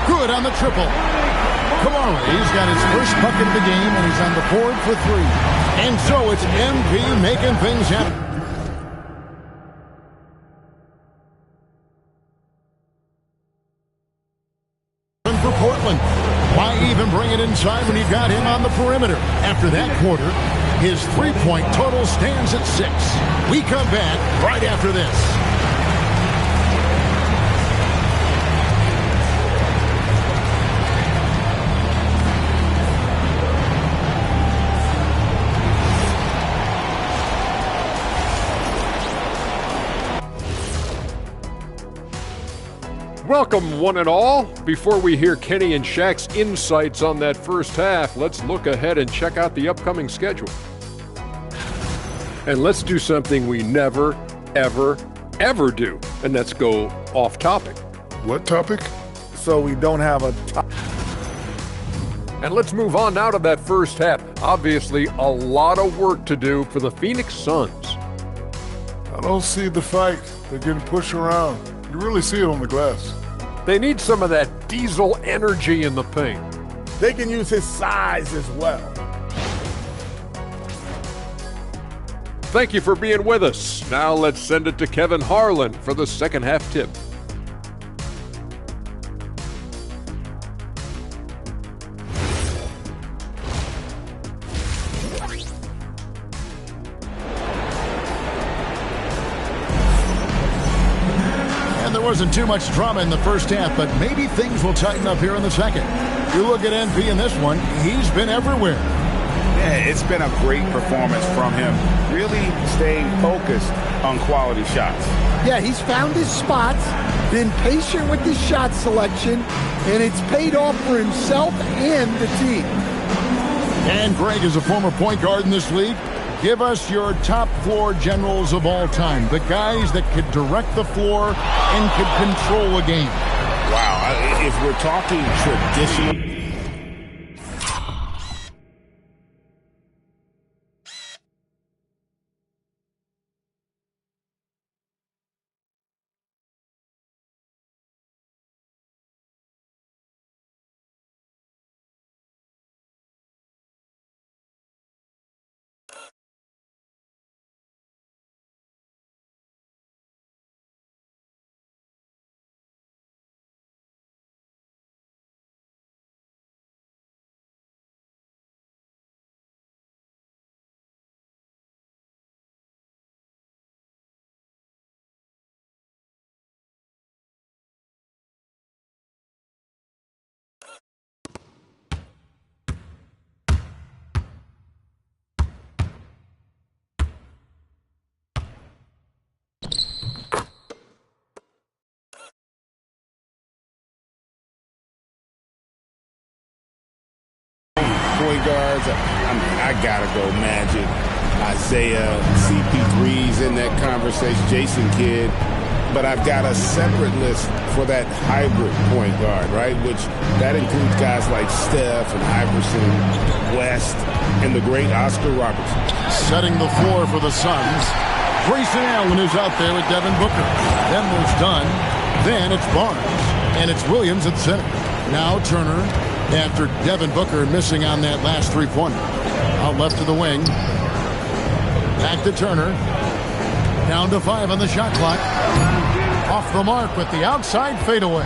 Good on the triple. Kamara's got his first bucket of the game, and he's on the board for 3. And so it's MP making things happen. For Portland. Why even bring it inside when you've got him on the perimeter? After that quarter, his 3-point total stands at 6. We come back right after this. Welcome, one and all. Before we hear Kenny and Shaq's insights on that first half, let's look ahead and check out the upcoming schedule. And let's do something we never, ever, ever do, and that's go off topic. What topic? So we don't have a topic. And let's move on now to that first half. Obviously, a lot of work to do for the Phoenix Suns. I don't see the fight. They're getting pushed around. You really see it on the glass. They need some of that diesel energy in the paint. They can use his size as well. Thank you for being with us. Now let's send it to Kevin Harlan for the second half tip. wasn't too much drama in the first half, but maybe things will tighten up here in the second. You look at NP in this one, he's been everywhere. Yeah, it's been a great performance from him, really staying focused on quality shots. Yeah, he's found his spots, been patient with his shot selection, and it's paid off for himself and the team. And Greg is a former point guard in this league. Give us your top floor generals of all time, the guys that could direct the floor and could control a game. Wow, if we're talking traditional... Point guards, I gotta go Magic, Isaiah, CP3's in that conversation, Jason Kidd, but I've got a separate list for that hybrid point guard, right? Which that includes guys like Steph and Iverson, West, and the great Oscar Robertson. Setting the floor for the Suns, Grayson Allen is out there with Devin Booker. Then there's Dunn, then it's Barnes, and it's Williams at center. Now Turner. After Devin Booker missing on that last three-pointer. Out left to the wing. Back to Turner. Down to 5 on the shot clock. Off the mark with the outside fadeaway.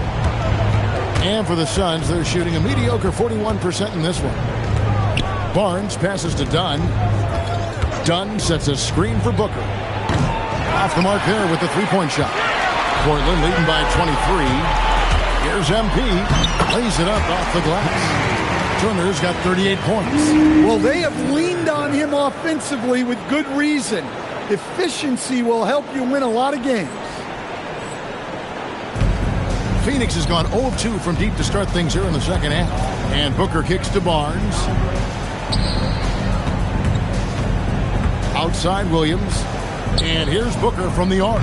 And for the Suns, they're shooting a mediocre 41% in this one. Barnes passes to Dunn. Dunn sets a screen for Booker. Off the mark there with the three-point shot. Portland leading by 23. Here's MP, lays it up off the glass. Turner's got 38 points. Well, they have leaned on him offensively with good reason. Efficiency will help you win a lot of games. Phoenix has gone 0 of 2 from deep to start things here in the second half. And Booker kicks to Barnes. Outside Williams. And here's Booker from the arc.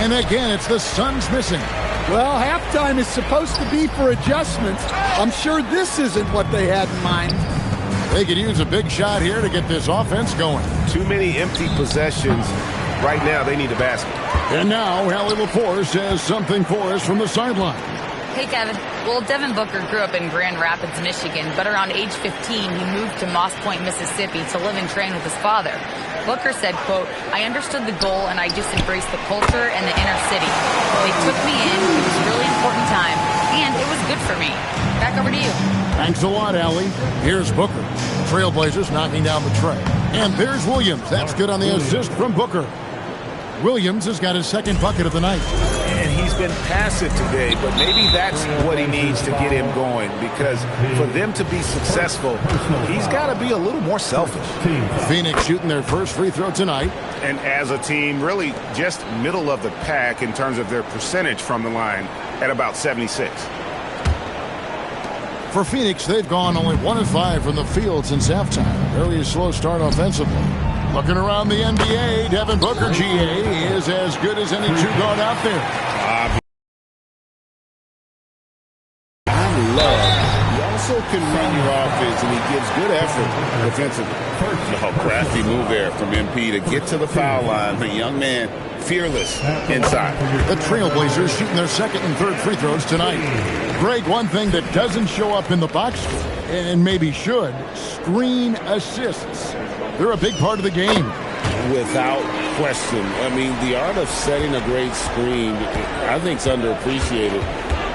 And again, it's the Suns missing. Well, halftime is supposed to be for adjustments. I'm sure this isn't what they had in mind. They could use a big shot here to get this offense going. Too many empty possessions. Right now, they need a basket. And now, Hallie Laporte has something for us from the sideline. Hey, Kevin. Well, Devin Booker grew up in Grand Rapids, Michigan, but around age 15, he moved to Moss Point, Mississippi to live and train with his father. Booker said, quote, I understood the goal and I just embraced the culture and the inner city. They took me in. It was a really important time, and it was good for me. Back over to you. Thanks a lot, Allie. Here's Booker. Trailblazers knocking down the tray. And there's Williams. That's good on the assist from Booker. Williams has got his second bucket of the night. And he's been passive today, but maybe that's what he needs to get him going, because for them to be successful, he's got to be a little more selfish. Phoenix shooting their first free throw tonight. And as a team, really just middle of the pack in terms of their percentage from the line at about 76. For Phoenix, they've gone only 1 of 5 from the field since halftime. Very slow start offensively. Looking around the NBA, Devin Booker, GA, is as good as any two-guard out there. I love. He also can run your offense, and he gives good effort defensively. Crafty move there from MP to get to the foul line. The young man, fearless inside. The Trailblazers shooting their second and third free throws tonight. Greg, one thing that doesn't show up in the box score, and maybe should, screen assists. They're a big part of the game. Without question. I mean, the art of setting a great screen, I think, is underappreciated.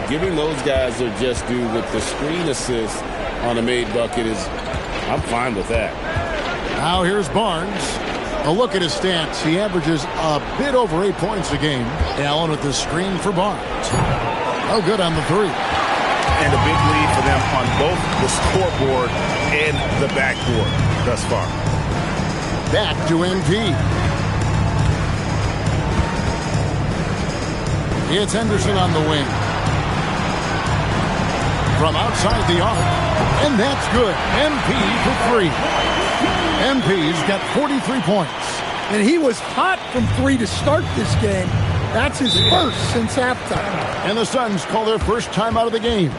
Giving those guys their just due with the screen assist on a made bucket is, I'm fine with that. Now here's Barnes. A look at his stats. He averages a bit over 8 points a game. Allen with the screen for Barnes. Oh, good on the three. And a big lead for them on both the scoreboard and the backboard thus far. Back to MP. It's Henderson on the wing. From outside the arc. And that's good. MP for three. MP's got 43 points. And he was hot from three to start this game. That's his first since halftime. And the Suns call their first time out of the game.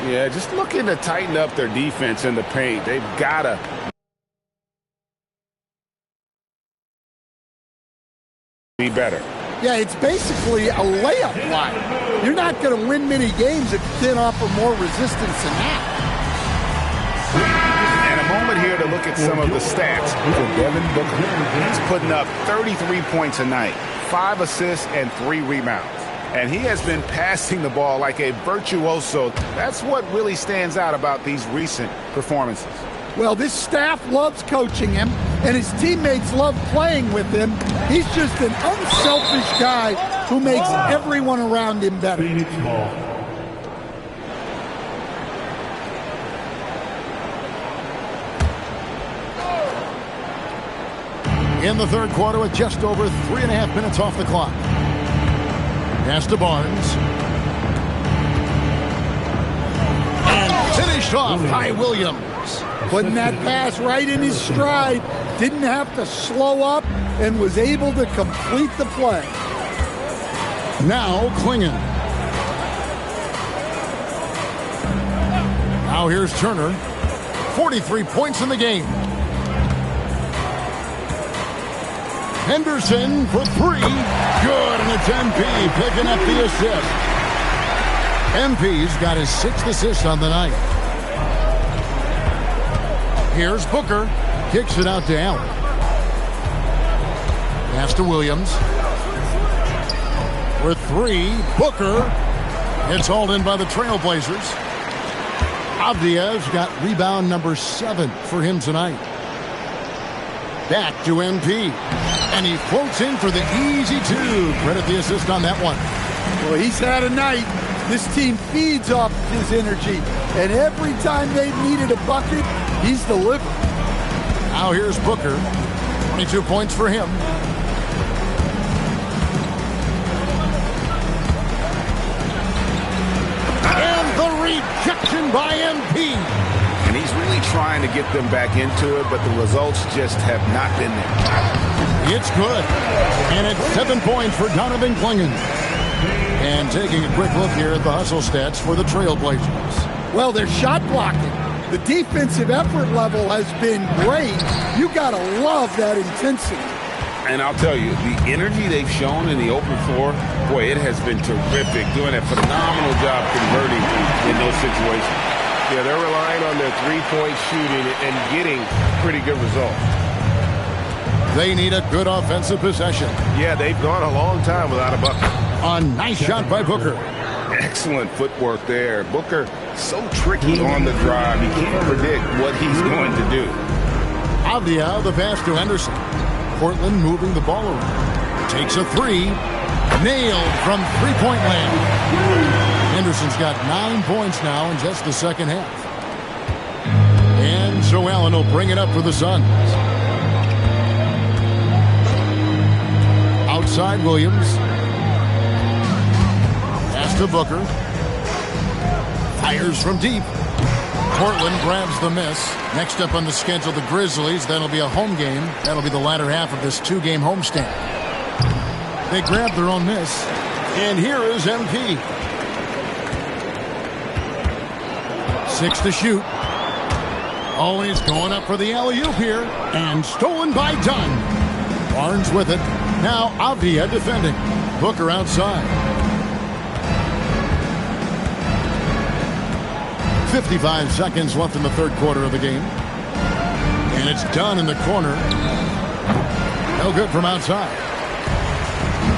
Yeah, just looking to tighten up their defense in the paint. They've got to be better. Yeah, it's basically a layup line. You're not going to win many games if you can't offer more resistance than that. And a moment here to look at some of the stats for Devin Booker. He's putting up 33 points a night, 5 assists, and 3 rebounds. And he has been passing the ball like a virtuoso. That's what really stands out about these recent performances. Well, this staff loves coaching him, and his teammates love playing with him. He's just an unselfish guy who makes everyone around him better. In the third quarter with just over 3.5 minutes off the clock. Pass to Barnes. And finished off by Williams. Putting that pass right in his stride. Didn't have to slow up and was able to complete the play. Now Klingon. Now here's Turner. 43 points in the game. Henderson for three. Good, and it's MP picking up the assist. MP's got his 6th assist on the night. Here's Booker. Kicks it out to Allen. Pass to Williams. For three, Booker. It's hauled in by the Trailblazers. Avdia's got rebound number 7 for him tonight. Back to MP. And he floats in for the easy two. Credit the assist on that one. Well, he's had a night. This team feeds off his energy. And every time they've needed a bucket, he's delivered. Now here's Booker. 22 points for him. And the rejection by MP. And he's really trying to get them back into it, but the results just have not been there. It's good. And it's 7 points for Donovan Klingon. And taking a quick look here at the hustle stats for the Trailblazers. Well, they're shot blocking. The defensive effort level has been great. You got to love that intensity. And I'll tell you, the energy they've shown in the open floor, boy, it has been terrific. Doing a phenomenal job converting in those situations. Yeah, they're relying on their three-point shooting and getting pretty good results. They need a good offensive possession. Yeah, they've gone a long time without a bucket. A nice shot by Booker. Excellent footwork there. Booker, so tricky on the drive. You can't predict what he's going to do. Avdia, the pass to Henderson. Portland moving the ball around. Takes a three. Nailed from three-point land. Henderson's got 9 points now in just the second half. And so Allen will bring it up for the Suns. Outside Williams. Pass to Booker. Fires from deep. Portland grabs the miss. Next up on the schedule, the Grizzlies. That'll be a home game. That'll be the latter half of this 2-game homestand. They grab their own miss. And here is MP. 6 to shoot. Always going up for the alley-oop here. And stolen by Dunn. Barnes with it. Now Avdia defending. Booker outside. 55 seconds left in the third quarter of the game. And it's Dunn in the corner. No good from outside.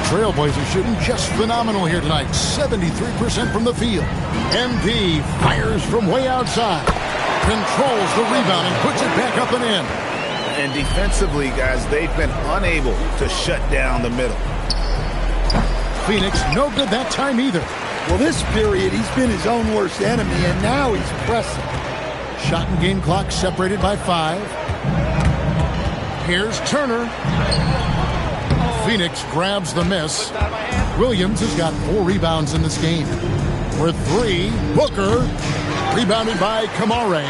Trailblazers shooting just phenomenal here tonight. 73% from the field. MP fires from way outside. Controls the rebound and puts it back up and in. And defensively, guys, they've been unable to shut down the middle. Phoenix, no good that time either. Well, this period, he's been his own worst enemy, and now he's pressing. Shot and game clock separated by 5. Here's Turner. Phoenix grabs the miss. Williams has got 4 rebounds in this game. For 3, Booker. Rebounded by Kamare.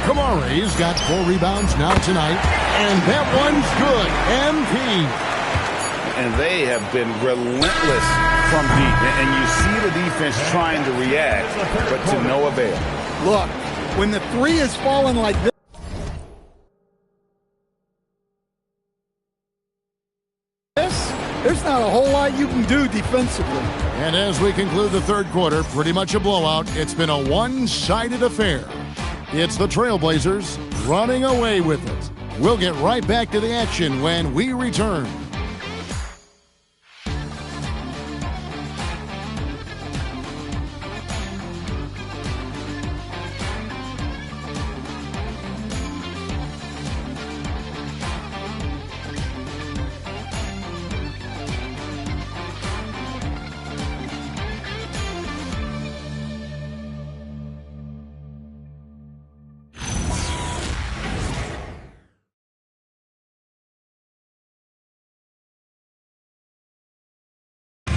Kamare's got 4 rebounds now tonight. And that one's good. MP. And they have been relentless from deep. And you see the defense trying to react, but to no avail. Look, when the 3 is falling like this, there's not a whole lot you can do defensively. And as we conclude the third quarter, pretty much a blowout. It's been a one-sided affair. It's the Trailblazers running away with it. We'll get right back to the action when we return.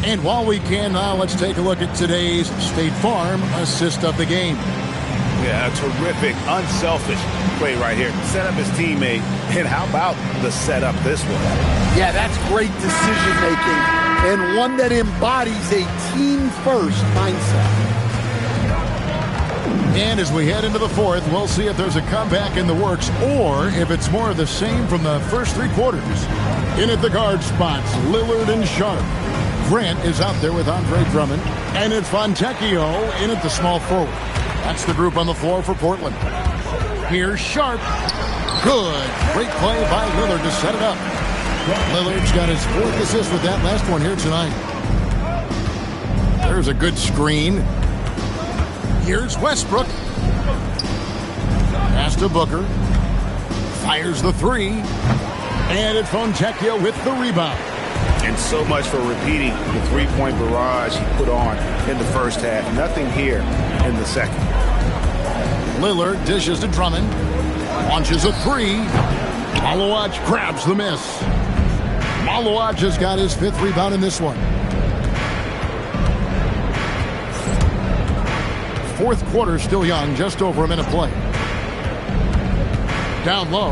And while we can now, let's take a look at today's State Farm assist of the game. Yeah, a terrific, unselfish play right here. Set up his teammate, and how about the setup this one? Yeah, that's great decision-making, and one that embodies a team-first mindset. And as we head into the fourth, we'll see if there's a comeback in the works or if it's more of the same from the first 3 quarters. In at the guard spots, Lillard and Sharp. Grant is out there with Andre Drummond. And it's Fontecchio in at the small forward. That's the group on the floor for Portland. Here's Sharp. Good. Great play by Lillard to set it up. Lillard's got his 4th assist with that last one here tonight. There's a good screen. Here's Westbrook. Pass to Booker. Fires the 3. And it's Fontecchio with the rebound. And so much for repeating the 3-point barrage he put on in the first half. Nothing here in the second. Lillard dishes to Drummond. Launches a 3. Malawach grabs the miss. Malawach has got his 5th rebound in this one. Fourth quarter still young, just over a minute play. Down low.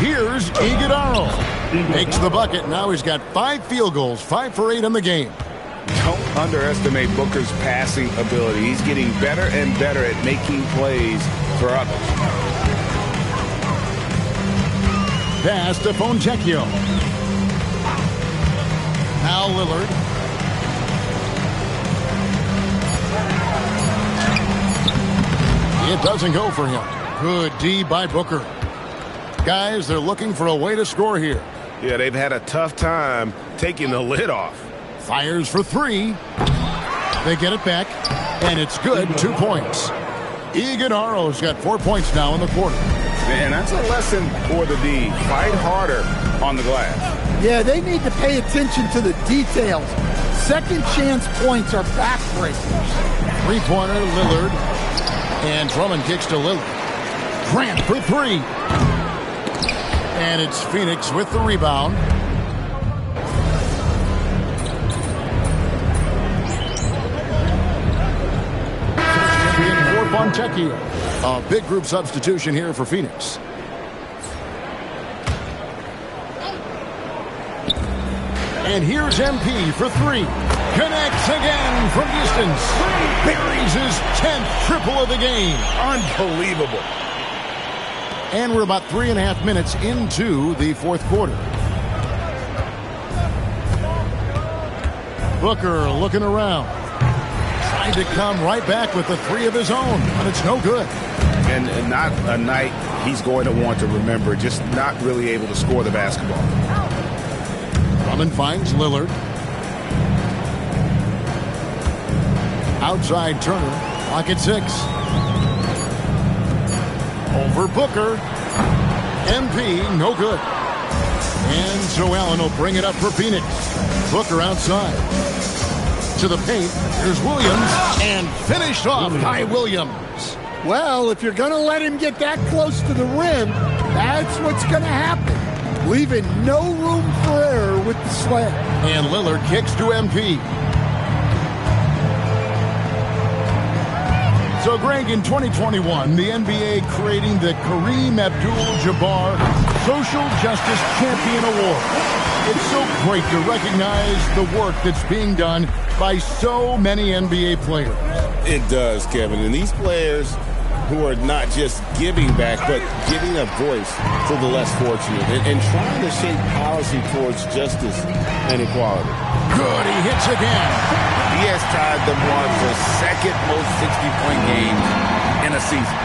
Here's Iguodala. Makes the bucket. Now he's got 5 field goals, 5 for 8 in the game. Don't underestimate Booker's passing ability. He's getting better and better at making plays for others. Pass to Fontecchio. Now Lillard. It doesn't go for him. Good D by Booker. Guys, they're looking for a way to score here. Yeah, they've had a tough time taking the lid off. Fires for 3. They get it back, and it's good. 2 points. Iguodala's got 4 points now in the quarter. And that's a lesson for the D. Fight harder on the glass. Yeah, they need to pay attention to the details. Second chance points are backbreakers. 3-pointer, Lillard. And Drummond kicks to Lillard. Grant for 3. And it's Phoenix with the rebound. For Fontecchio. A big group substitution here for Phoenix. And here's MP for 3. Connects again from distance. Buries his 10th triple of the game. Unbelievable. And we're about 3.5 minutes into the fourth quarter. Booker looking around. Trying to come right back with the 3 of his own, but it's no good. And not a night he's going to want to remember, just not really able to score the basketball. Drummond finds Lillard. Outside Turner, clock at 6. Over Booker. MP, no good. And Joe Allen will bring it up for Phoenix. Booker outside. To the paint. Here's Williams. And finished off by Williams. Well, if you're going to let him get that close to the rim, that's what's going to happen. Leaving no room for error with the slam. And Lillard kicks to MP. So, Greg, in 2021, the NBA creating the Kareem Abdul-Jabbar Social Justice Champion Award. It's so great to recognize the work that's being done by so many NBA players. It does, Kevin. And these players who are not just giving back, but giving a voice to the less fortunate and trying to shape policy towards justice and equality. Good, he hits again. He has tied the mark for second most 60-point games in a season.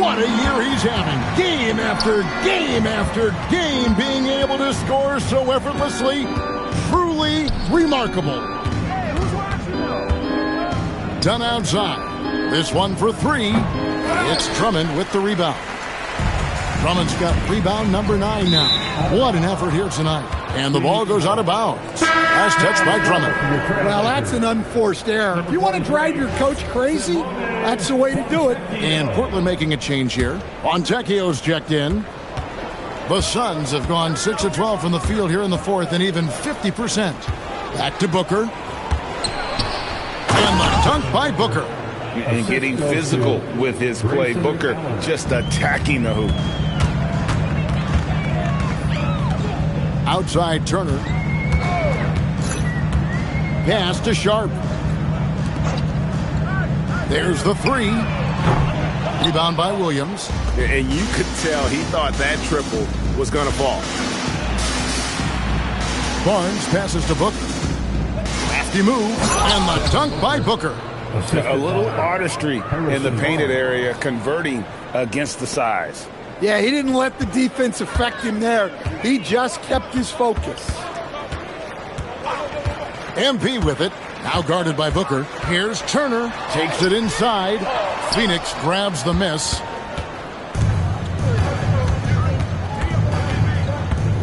What a year he's having. Game after game after game, being able to score so effortlessly. Truly remarkable. Done outside. This one for three. It's Drummond with the rebound. Drummond's got rebound number 9 now. What an effort here tonight. And the ball goes out of bounds. Last touch by Drummond. Well, that's an unforced error. If you want to drive your coach crazy, that's the way to do it. And Portland making a change here. Fontecchio's checked in. The Suns have gone 6 of 12 from the field here in the fourth and even 50%. Back to Booker. And the dunk by Booker. And getting physical with his play. Booker just attacking the hoop. Outside Turner. Pass to Sharp. There's the three. Rebound by Williams. And you could tell he thought that triple was going to fall. Barnes passes to Booker. Lefty move. And the dunk by Booker. A little artistry in the painted area, converting against the size. Yeah, he didn't let the defense affect him there. He just kept his focus. MP with it. Now guarded by Booker. Here's Turner. Takes it inside. Phoenix grabs the miss.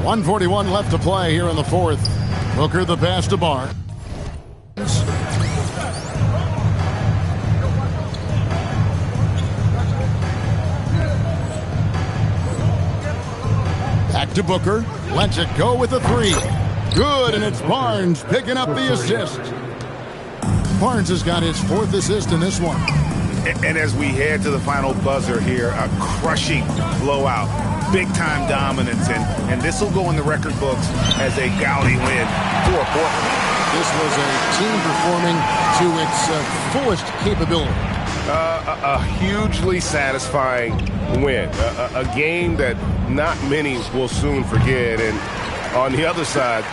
1:41 left to play here in the fourth. Booker the pass to Barnes. Back to Booker. Lets it go with a three. Good, and it's Barnes picking up the assist. Barnes has got his 4th assist in this one. And as we head to the final buzzer here, a crushing blowout. Big-time dominance, and this will go in the record books as a gaudy win for Portland. This was a team performing to its fullest capability. A hugely satisfying win. A game that not many will soon forget. And on the other side,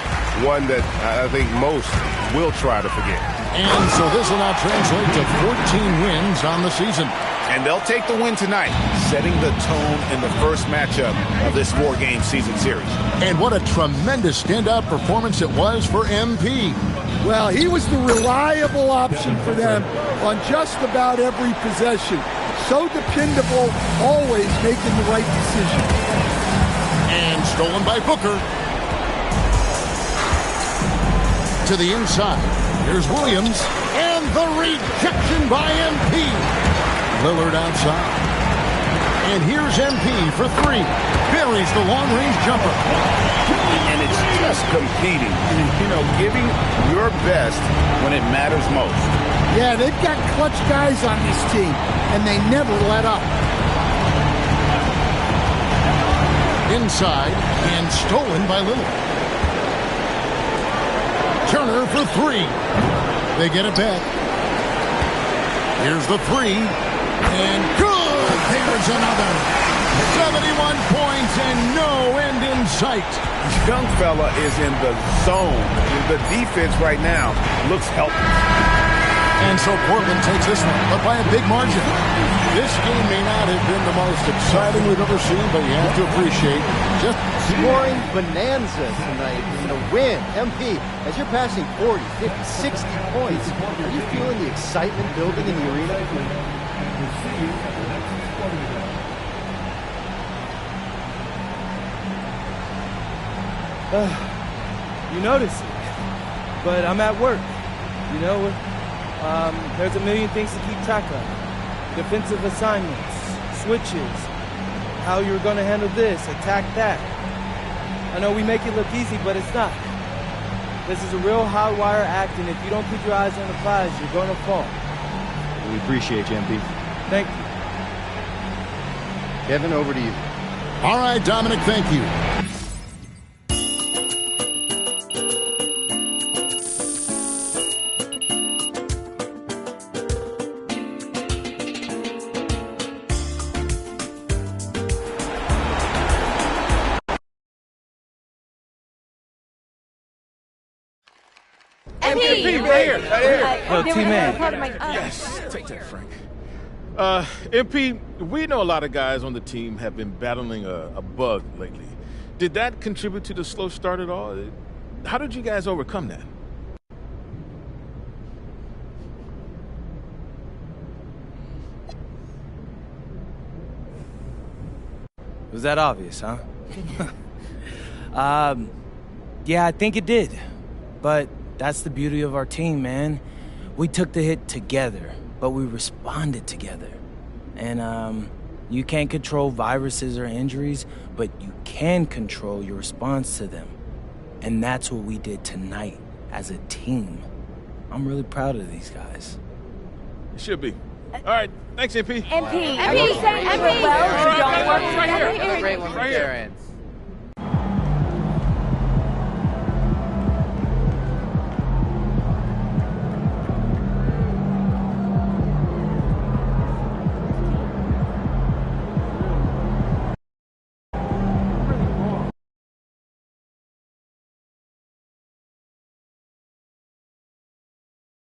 one that I think most will try to forget. And so this will now translate to 14 wins on the season. And they'll take the win tonight, setting the tone in the first matchup of this 4-game season series. And what a tremendous standout performance it was for MP. Well, he was the reliable option for them on just about every possession. So dependable, always making the right decision. And stolen by Booker. To the inside. Here's Williams. And the rejection by MP. Lillard outside. And here's MP for three. Buries the long-range jumper. And it's just competing. You know, giving your best when it matters most. Yeah, they've got clutch guys on this team, and they never let up. Inside, and stolen by Lillard. Turner for three. They get it back. Here's the three. And good! There's another. 71 points and no end in sight. Young fella is in the zone. The defense right now looks helpless. And so Portland takes this one, but by a big margin. This game may not have been the most exciting we've ever seen, but you have to appreciate just scoring bonanza tonight in a win. MP, as you're passing 40, 50, 60 points, are you feeling the excitement building in the arena? You notice it, but I'm at work. You know, there's a million things to keep track of. Defensive assignments, switches, how you're going to handle this, attack that. I know we make it look easy, but it's not. This is a real high-wire act, and if you don't keep your eyes on the prize, you're going to fall. We appreciate you, MP. Thank you. Kevin, over to you. All right, Dominic, thank you. MP, right here. Yo, T-Man. Yes, take that, Frank. MP, we know a lot of guys on the team have been battling a bug lately. Did that contribute to the slow start at all? How did you guys overcome that? Was that obvious, huh? Yeah, I think it did. But that's the beauty of our team, man. We took the hit together, but we responded together. And you can't control viruses or injuries, but you can control your response to them. And that's what we did tonight as a team. I'm really proud of these guys. It should be. All right, thanks, MP. MP, are you saying you were well, you don't work together? Great one, Terrence.